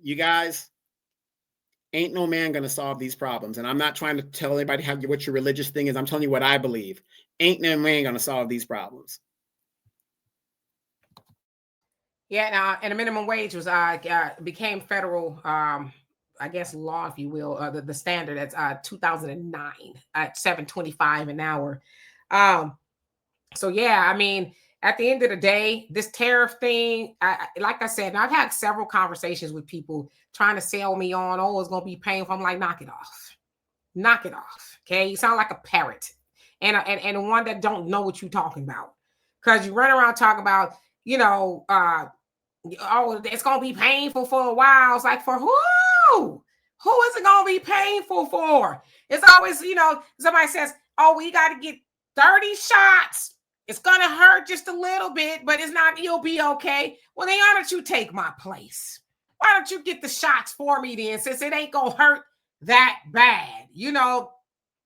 S2: You guys, ain't no man going to solve these problems. And I'm not trying to tell anybody what your religious thing is. I'm telling you what I believe. Ain't no man going to solve these problems.
S1: Yeah, and the minimum wage was became federal, I guess, law, if you will, the standard. That's 2009 at $7.25 an hour. So yeah, I mean, at the end of the day, this tariff thing, like I said, and I've had several conversations with people trying to sell me on, oh, it's gonna be painful. I'm like, knock it off, knock it off. Okay, you sound like a parrot, and one that don't know what you're talking about, because you run around talking about, oh, it's gonna be painful for a while. It's like, for who? Who is it gonna be painful for? It's always, somebody says, oh, we got to get 30 shots. It's gonna hurt just a little bit, but you'll be okay. Well, then why don't you take my place? Why don't you get the shots for me then, since it ain't gonna hurt that bad,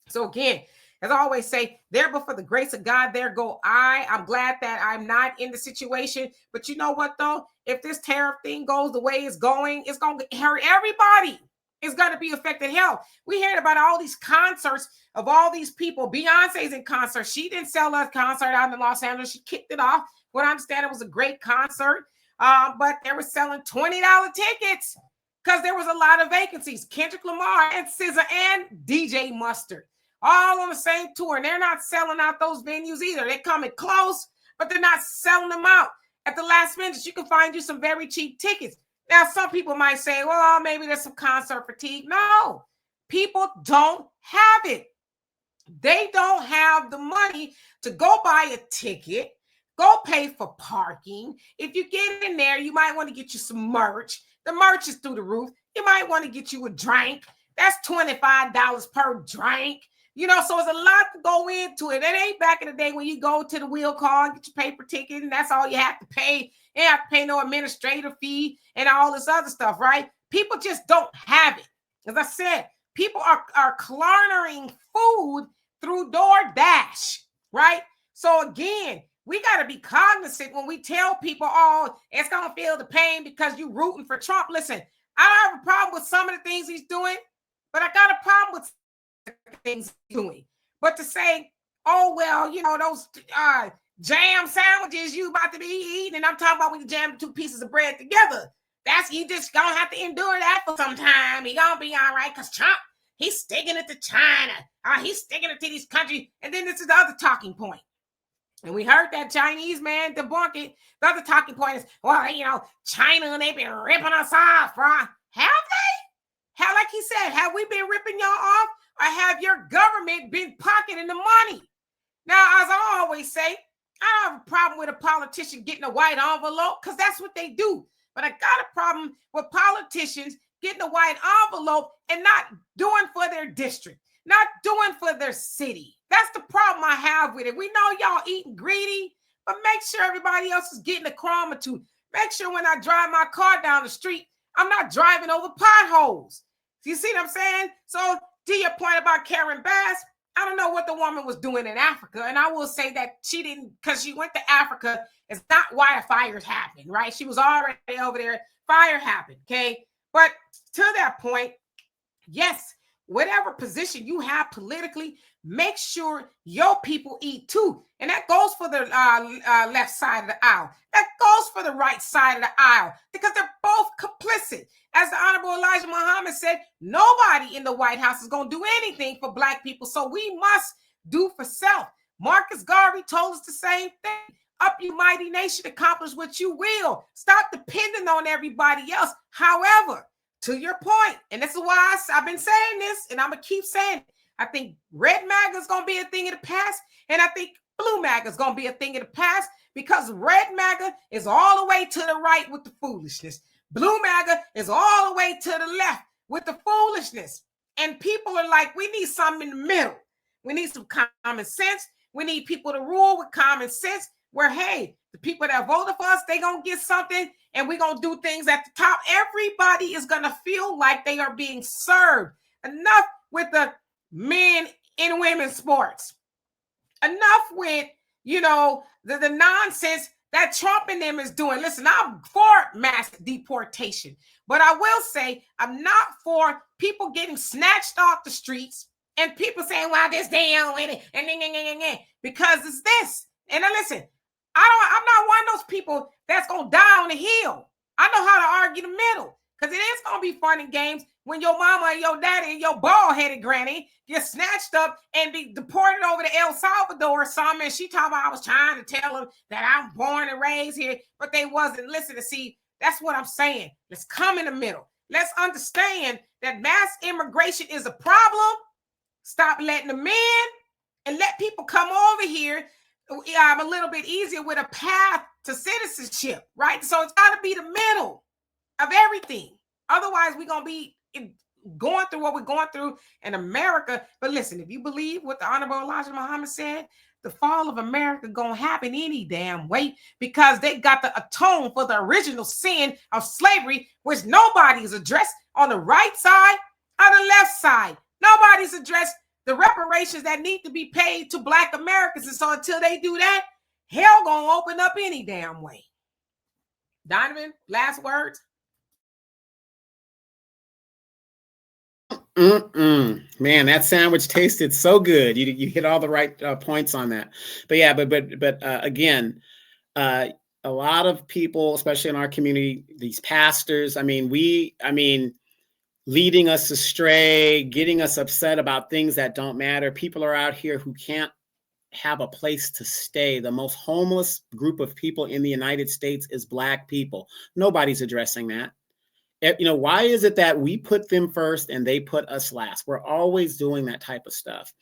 S1: So again, as I always say, there but for the grace of God, there go I. I'm glad that I'm not in the situation. But you know what, though? If this tariff thing goes the way it's going to hurt everybody. It's going to be affected. Hell, we heard about all these concerts of all these people. Beyonce's in concert. She didn't sell a concert out in Los Angeles. She kicked it off. What I understand, it was a great concert. But they were selling $20 tickets because there was a lot of vacancies. Kendrick Lamar and SZA and DJ Mustard, all on the same tour, and they're not selling out those venues either. They're coming close, but they're not selling them out. At the last minute, you can find you some very cheap tickets. Now, some people might say, well, maybe there's some concert fatigue. No, people don't have it. They don't have the money to go buy a ticket, go pay for parking. If you get in there, you might want to get you some merch. The merch is through the roof. You might want to get you a drink. That's $25 per drink. So it's a lot to go into it. It ain't back in the day when you go to the wheel call and get your paper ticket, and that's all you have to pay. You have to pay no administrative fee and all this other stuff, right? People just don't have it. As I said, people are clarnering food through DoorDash, right? So again, we got to be cognizant when we tell people, oh, it's going to feel the pain because you're rooting for Trump. Listen, I don't have a problem with some of the things he's doing, but I got a problem with things he's doing. But to say, oh, well, those jam sandwiches you about to be eating, and I'm talking about when you jam 2 pieces of bread together. That's, you just gonna have to endure that for some time. He gonna be all right, because Trump, he's sticking it to China. He's sticking it to these countries. And then this is the other talking point. And we heard that Chinese man debunk it. The other talking point is, well, you know, China, they've been ripping us off, right? Have they? Like he said, have we been ripping y'all off? Or have your government been pocketing the money? Now, as I always say, I don't have a problem with a politician getting a white envelope, because that's what they do. But I got a problem with politicians getting a white envelope and not doing for their district, not doing for their city. That's the problem I have with it. We know y'all eating greedy, but make sure everybody else is getting a crumb or two. Make sure when I drive my car down the street, I'm not driving over potholes. You see what I'm saying? So to your point about Karen Bass, I don't know what the woman was doing in Africa. And I will say that she didn't, because she went to Africa, it's not why fires happened, right? She was already over there. Fire happened, okay? But to that point, yes, whatever position you have politically, make sure your people eat too. And that goes for the left side of the aisle. That goes for the right side of the aisle, because they're both complicit. As the Honorable Elijah Muhammad said, nobody in the White House is going to do anything for Black people. So we must do for self. Marcus Garvey told us the same thing. Up, you mighty nation, accomplish what you will. Stop depending on everybody else. However, to your point, and this is why I've been saying this, and I'm going to keep saying it, I think red MAGA is going to be a thing of the past, and I think blue MAGA is going to be a thing of the past, because red MAGA is all the way to the right with the foolishness. Blue MAGA is all the way to the left with the foolishness. And people are like, we need something in the middle. We need some common sense. We need people to rule with common sense, where, hey, the people that voted for us, they're going to get something, and we're going to do things at the top. Everybody is going to feel like they are being served. Enough with the men and women's sports. Enough with, you know, the nonsense that Trump and them is doing. Listen, I'm for mass deportation, but I will say I'm not for people getting snatched off the streets and people saying, well, this damn with it, and because it's this. And now listen, I'm not one of those people that's gonna die on the hill. I know how to argue the middle, because it is gonna be fun and games when your mama and your daddy and your bald-headed granny get snatched up and be deported over to El Salvador or something. And she talking about, I was trying to tell them that I'm born and raised here, but they wasn't listening. See, that's what I'm saying. Let's come in the middle. Let's understand that mass immigration is a problem. Stop letting them in and let people come over here a little bit easier with a path to citizenship, right? So it's got to be the middle of everything. Otherwise, we're going to be going through what we're going through in America. But listen, if you believe what the Honorable Elijah Muhammad said, the fall of America going to happen any damn way, because they got to atone for the original sin of slavery, which nobody's addressed on the right side or the left side. Nobody's addressed the reparations that need to be paid to Black Americans. And so until they do that, hell gonna open up any damn way. Donovan, last words?
S2: Man, that sandwich tasted so good. You hit all the right points on that. But yeah, but again, a lot of people, especially in our community, these pastors, leading us astray, getting us upset about things that don't matter. People are out here who can't have a place to stay. The most homeless group of people in the United States is Black people. Nobody's addressing that. You know, why is it that we put them first and they put us last? We're always doing that type of stuff.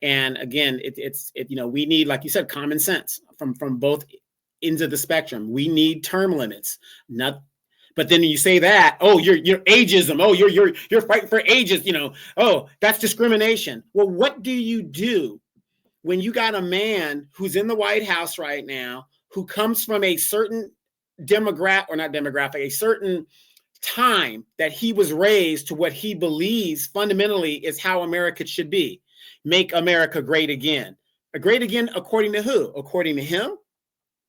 S2: And again, we need, like you said, common sense from both ends of the spectrum. We need term limits. But then you say that, oh, you're ageism. Oh, you're fighting for ages. Oh, that's discrimination. Well, what do you do when you got a man who's in the White House right now, who comes from a certain a certain time that he was raised to what he believes fundamentally is how America should be? Make America great again. Great again according to who? According to him?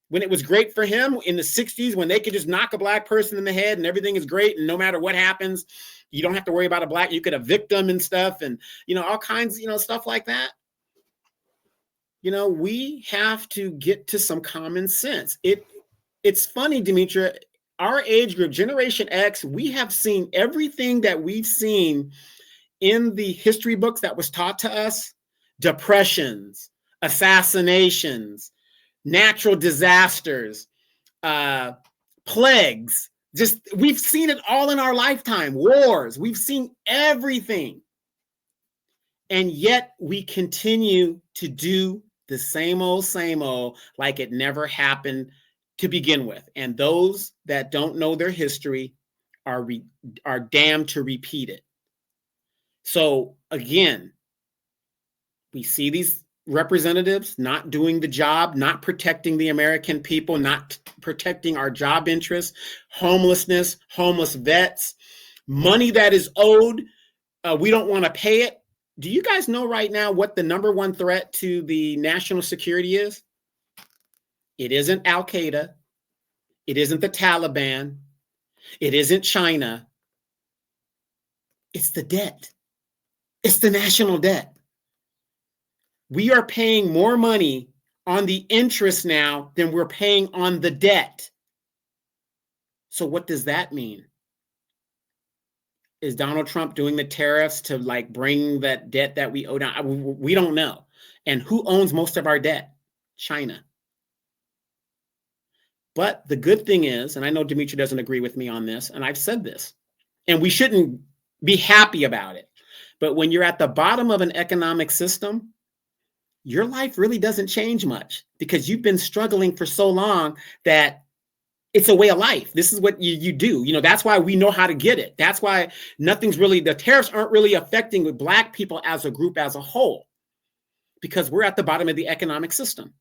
S2: When it was great for him in the 60s, when they could just knock a Black person in the head and everything is great, and no matter what happens, you don't have to worry about a Black, you could evict them and stuff, and all kinds, stuff like that. we have to get to some common sense. It's funny, Demetra, our age group, Generation X, we have seen everything that we've seen in the history books that was taught to us: depressions, assassinations, natural disasters, plagues. Just, we've seen it all in our lifetime. Wars, we've seen everything. And yet we continue to do the same old, like it never happened to begin with. And those that don't know their history are damned to repeat it. So again, we see these representatives not doing the job, not protecting the American people, not protecting our job interests, homelessness, homeless vets, money that is owed. We don't want to pay it. Do you guys know right now what the number one threat to the national security is? It isn't Al Qaeda. It isn't the Taliban. It isn't China. It's the debt. It's the national debt. We are paying more money on the interest now than we're paying on the debt. So what does that mean? Is Donald Trump doing the tariffs to bring that debt that we owe down? We don't know. And who owns most of our debt? China. But the good thing is, and I know Demetra doesn't agree with me on this, and I've said this, and we shouldn't be happy about it. But when you're at the bottom of an economic system, your life really doesn't change much because you've been struggling for so long that it's a way of life. This is what you do. That's why we know how to get it. That's why the tariffs aren't really affecting Black people as a group as a whole, because we're at the bottom of the economic system.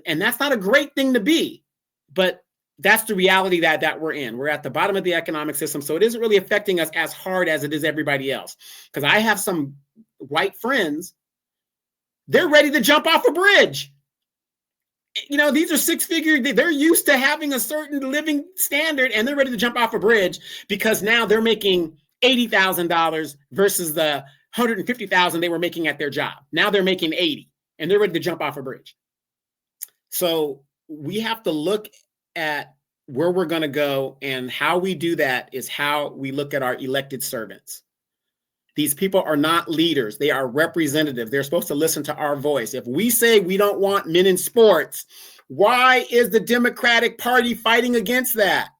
S2: And that's not a great thing to be, but that's the reality that we're in. We're at the bottom of the economic system. So it isn't really affecting us as hard as it is everybody else. Because I have some white friends, they're ready to jump off a bridge. These are six-figure. They're used to having a certain living standard, and they're ready to jump off a bridge because now they're making $80,000 versus the $150,000 they were making at their job. Now they're making $80,000, and they're ready to jump off a bridge. So we have to look at where we're going to go, and how we do that is how we look at our elected servants. These people are not leaders. They are representatives. They're supposed to listen to our voice. If we say we don't want men in sports, why is the Democratic Party fighting against that?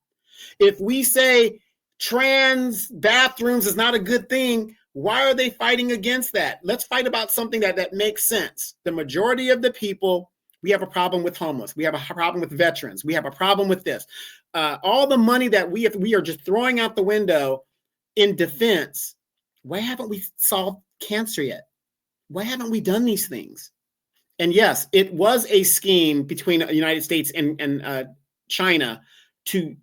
S2: If we say trans bathrooms is not a good thing, why are they fighting against that? Let's fight about something that makes sense. The majority of the people, we have a problem with homeless. We have a problem with veterans. We have a problem with this. All the money that we are just throwing out the window in defense. Why haven't we solved cancer yet? Why haven't we done these things? And yes, it was a scheme between the United States and China to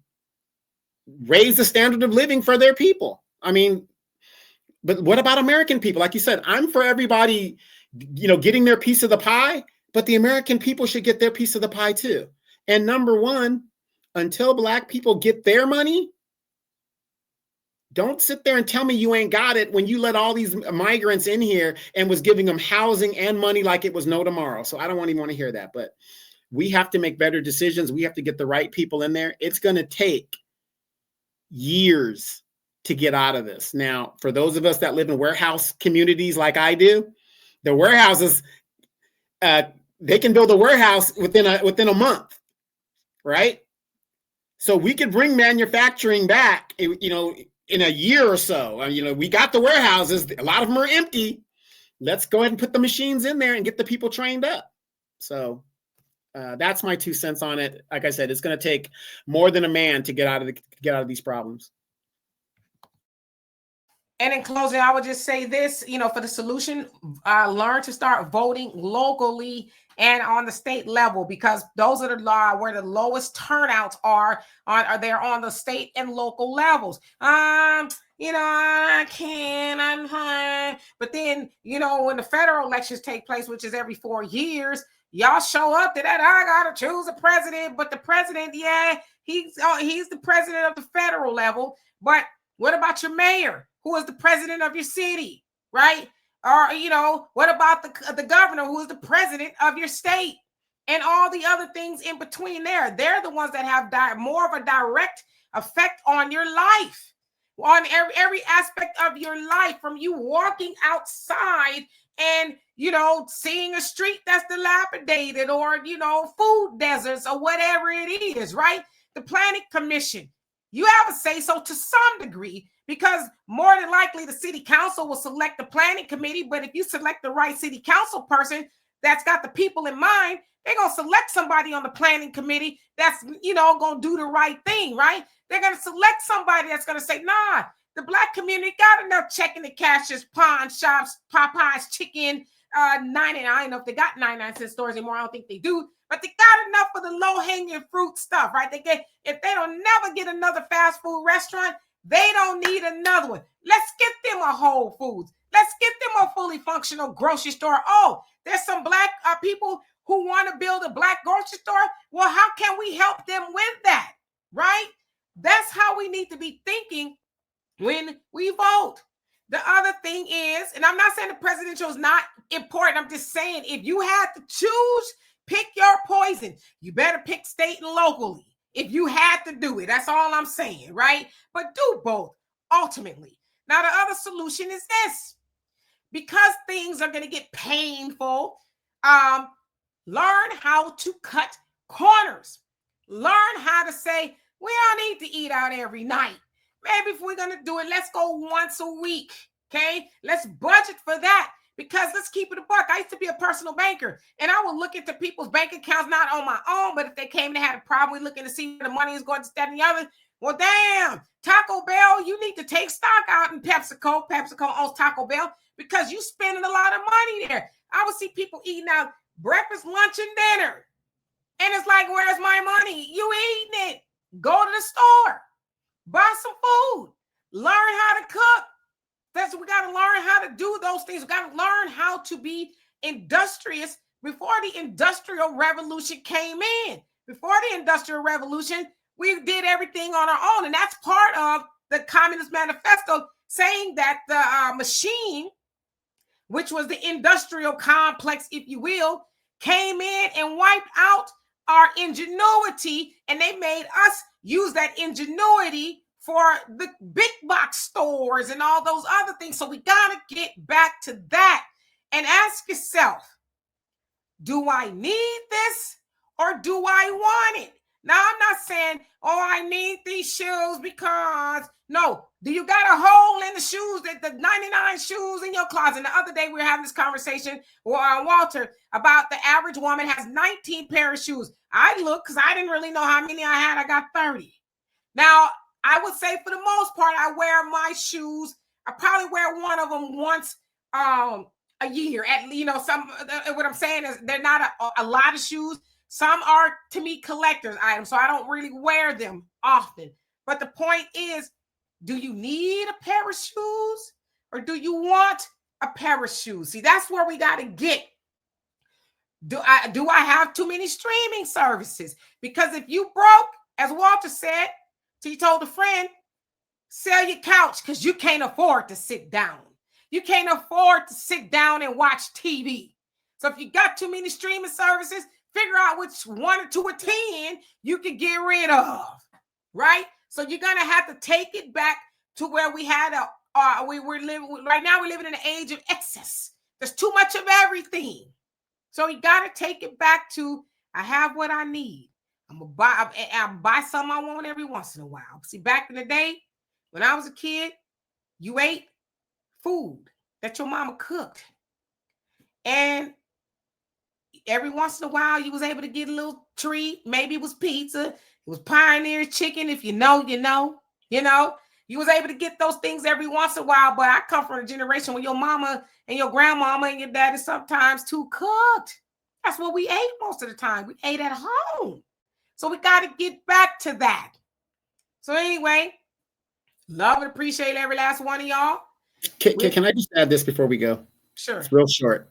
S2: raise the standard of living for their people. I mean, but what about American people? Like you said, I'm for everybody, getting their piece of the pie, but the American people should get their piece of the pie too. And number one, until Black people get their money, don't sit there and tell me you ain't got it when you let all these migrants in here and was giving them housing and money like it was no tomorrow. So I don't even want to hear that, but we have to make better decisions. We have to get the right people in there. It's going to take years to get out of this. Now, for those of us that live in warehouse communities like I do, the warehouses, they can build a warehouse within a month, right? So we could bring manufacturing back, in a year or so. We got the warehouses. A lot of them are empty. Let's go ahead and put the machines in there and get the people trained up. So that's my 2 cents on it. Like I said, it's going to take more than a man to get out of these problems.
S1: And in closing, I would just say this, for the solution, learn to start voting locally and on the state level, because those are where the lowest turnouts are they're on the state and local levels. I can't, I'm fine. But then, when the federal elections take place, which is every 4 years, y'all show up to that, I got to choose a president, but the president, he's the president of the federal level. But what about your mayor, who is the president of your city, right? Or, what about the governor, who is the president of your state, and all the other things in between there? They're the ones that have more of a direct effect on your life, on every aspect of your life, from you walking outside and, seeing a street that's dilapidated, or, food deserts, or whatever it is, right? The Planning Commission, you have a say-so to some degree, because more than likely the city council will select the planning committee. But if you select the right city council person that's got the people in mind, they're going to select somebody on the planning committee that's, going to do the right thing, right? They're going to select somebody that's going to say, nah, the Black community got enough checking and cashes, pawn shops, Popeyes, chicken, 99. I don't know if they got 99-cent stores anymore. I don't think they do. But they got enough for the low-hanging fruit stuff, right? If they don't never get another fast food restaurant, they don't need another one. Let's get them a Whole Foods. Let's get them a fully functional grocery store. Oh, there's some Black people who want to build a Black grocery store. Well, how can we help them with that, right? That's how we need to be thinking when we vote. The other thing is, and I'm not saying the presidential is not important. I'm just saying, if you had to choose, pick your poison. You better pick state and locally. If you had to do it, that's all I'm saying, right? But do both, ultimately. Now, the other solution is this. Because things are going to get painful, learn how to cut corners. Learn how to say, we don't need to eat out every night. Maybe if we're going to do it, let's go once a week, okay? Let's budget for that. Because let's keep it a buck. I used to be a personal banker, and I would look into people's bank accounts, not on my own, but if they came and had a problem, we looking to see where the money is going to that and the other. Well, damn, Taco Bell, you need to take stock out in PepsiCo. PepsiCo owns Taco Bell, because you spending a lot of money there. I would see people eating out breakfast, lunch, and dinner. And it's like, where's my money? You eating it. Go to the store. Buy some food. Learn how to cook. We got to learn how to do those things. We got to learn how to be industrious. Before the Industrial Revolution came in, before the Industrial Revolution, we did everything on our own. And that's part of the Communist Manifesto, saying that the machine, which was the industrial complex, if you will, came in and wiped out our ingenuity, and they made us use that ingenuity for the big box stores and all those other things. So we got to get back to that and ask yourself, do I need this or do I want it? Now, I'm not saying, oh, I need these shoes because, no. Do you got a hole in the shoes, the 99 shoes in your closet? The other day we were having this conversation with Walter about the average woman has 19 pair of shoes. I looked because I didn't really know how many I had. I got 30. Now, I would say for the most part, I wear my shoes. I probably wear one of them once a year. What I'm saying is they're not a lot of shoes. Some are, to me, collector's items, so I don't really wear them often. But the point is, do you need a pair of shoes or do you want a pair of shoes? See, that's where we got to get. Do I have too many streaming services? Because if you broke, as Walter said, so he told a friend, sell your couch because you can't afford to sit down. You can't afford to sit down and watch TV. So if you got too many streaming services, figure out which 1 or 2 or 10 you can get rid of, right? So you're going to have to take it back to where we had right now we're living in an age of excess. There's too much of everything. So you got to take it back to, I have what I need. I'll buy something I want every once in a while. See, back in the day, when I was a kid, you ate food that your mama cooked. And every once in a while, you was able to get a little treat. Maybe it was pizza. It was Pioneer chicken. If you know, you know. You was able to get those things every once in a while. But I come from a generation where your mama and your grandmama and your daddy sometimes too cooked. That's what we ate most of the time. We ate at home. So we got to get back to that. So anyway, love and appreciate every last one of y'all.
S2: Can I just add this before we go?
S1: Sure.
S2: It's real short.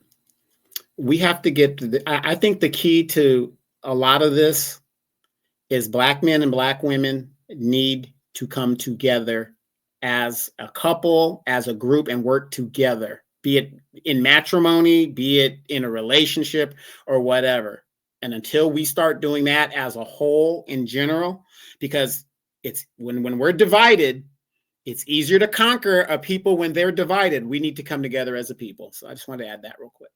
S2: We have to get to I think the key to a lot of this is Black men and Black women need to come together as a couple, as a group, and work together be it in matrimony, be it in a relationship or whatever. And until we start doing that as a whole in general, because it's when we're divided, it's easier to conquer a people when they're divided. We need to come together as a people. So I just wanted to add that real quick.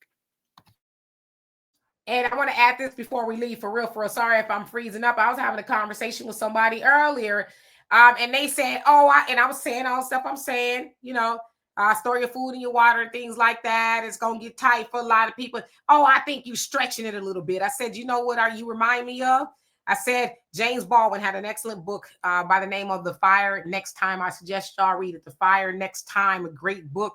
S1: And I want to add this before we leave, for real. Sorry if I'm freezing up. I was having a conversation with somebody earlier, and they said, I was saying all the stuff I'm saying, store your food and your water and things like that. It's going to get tight for a lot of people. Oh, I think you're stretching it a little bit. I said, you know what you remind me of? I said, James Baldwin had an excellent book by the name of The Fire Next Time. I suggest y'all read it. The Fire Next Time, a great book.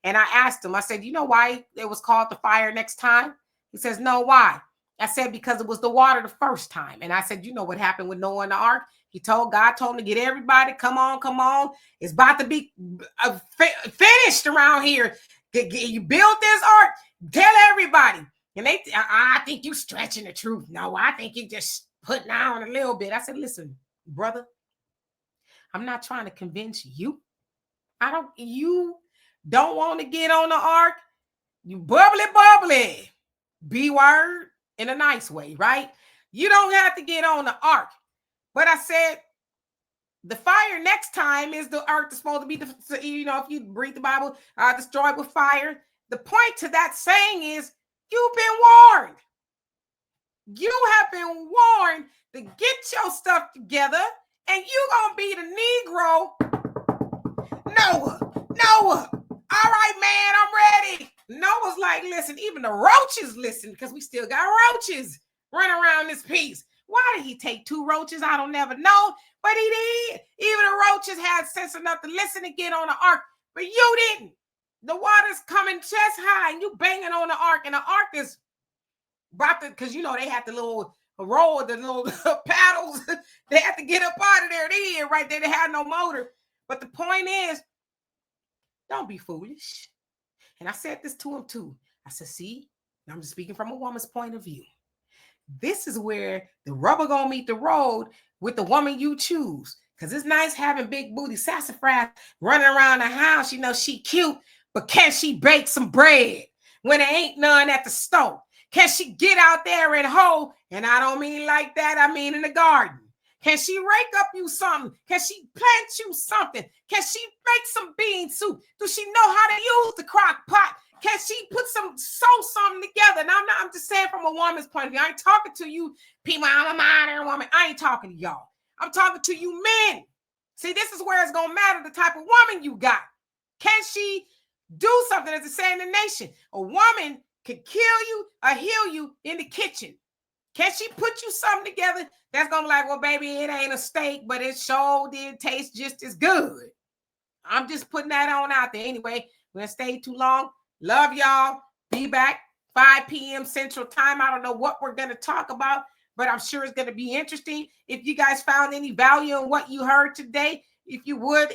S1: And I asked him, I said, you know why it was called The Fire Next Time? He says, no, why? I said, because it was the water the first time. And I said, you know what happened with Noah and the ark? God told him to get everybody, come on. It's about to be finished around here. You build this ark, tell everybody. And I think you stretching the truth. No, I think you just putting down a little bit. I said, listen, brother, I'm not trying to convince you. You don't want to get on the ark. You bubbly. B word in a nice way, right? You don't have to get on the ark. But I said, the fire next time is the ark that's supposed to be, if you read the Bible, destroyed with fire. The point to that saying is, you've been warned. You have been warned to get your stuff together, and you're going to be the Negro. Noah. All right, man, I'm ready. Noah's like, listen, even the roaches listen, because we still got roaches running around this piece. Why did he take 2 roaches? I don't never know, but he did. Even the roaches had sense enough to listen and get on the ark, but you didn't. The water's coming chest high, and you banging on the ark, and the ark is about to, because they had the little roll, the little paddles. They had to get up out of there. They did right there. They had no motor. But the point is, don't be foolish. And I said this to him too. I said, see, I'm just speaking from a woman's point of view. This is where the rubber gonna meet the road with the woman you choose. Because it's nice having big booty sassafras running around the house. She cute, but can she bake some bread when there ain't none at the stove? Can she get out there and hoe? And I don't mean like that. I mean in the garden. Can she rake up you something? Can she plant you something? Can she make some bean soup? Does she know how to use the crock pot? Can she sew something together? And I'm just saying from a woman's point of view. I ain't talking to you people. I'm a modern woman. I ain't talking to y'all. I'm talking to you men. See, this is where it's going to matter the type of woman you got. Can she do something, as they say in the nation? A woman can kill you or heal you in the kitchen. Can she put you something together that's going to be like, well, baby, it ain't a steak, but it sure did taste just as good. I'm just putting that on out there. Anyway, we're going to stay too long. Love y'all. Be back 5 p.m. Central Time. I don't know what we're going to talk about, but I'm sure it's going to be interesting. If you guys found any value in what you heard today, if you would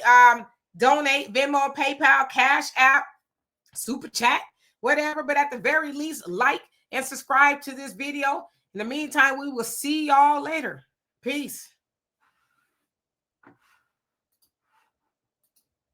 S1: donate, Venmo, PayPal, Cash App, Super Chat, whatever. But at the very least, like and subscribe to this video. In the meantime, we will see y'all later. Peace.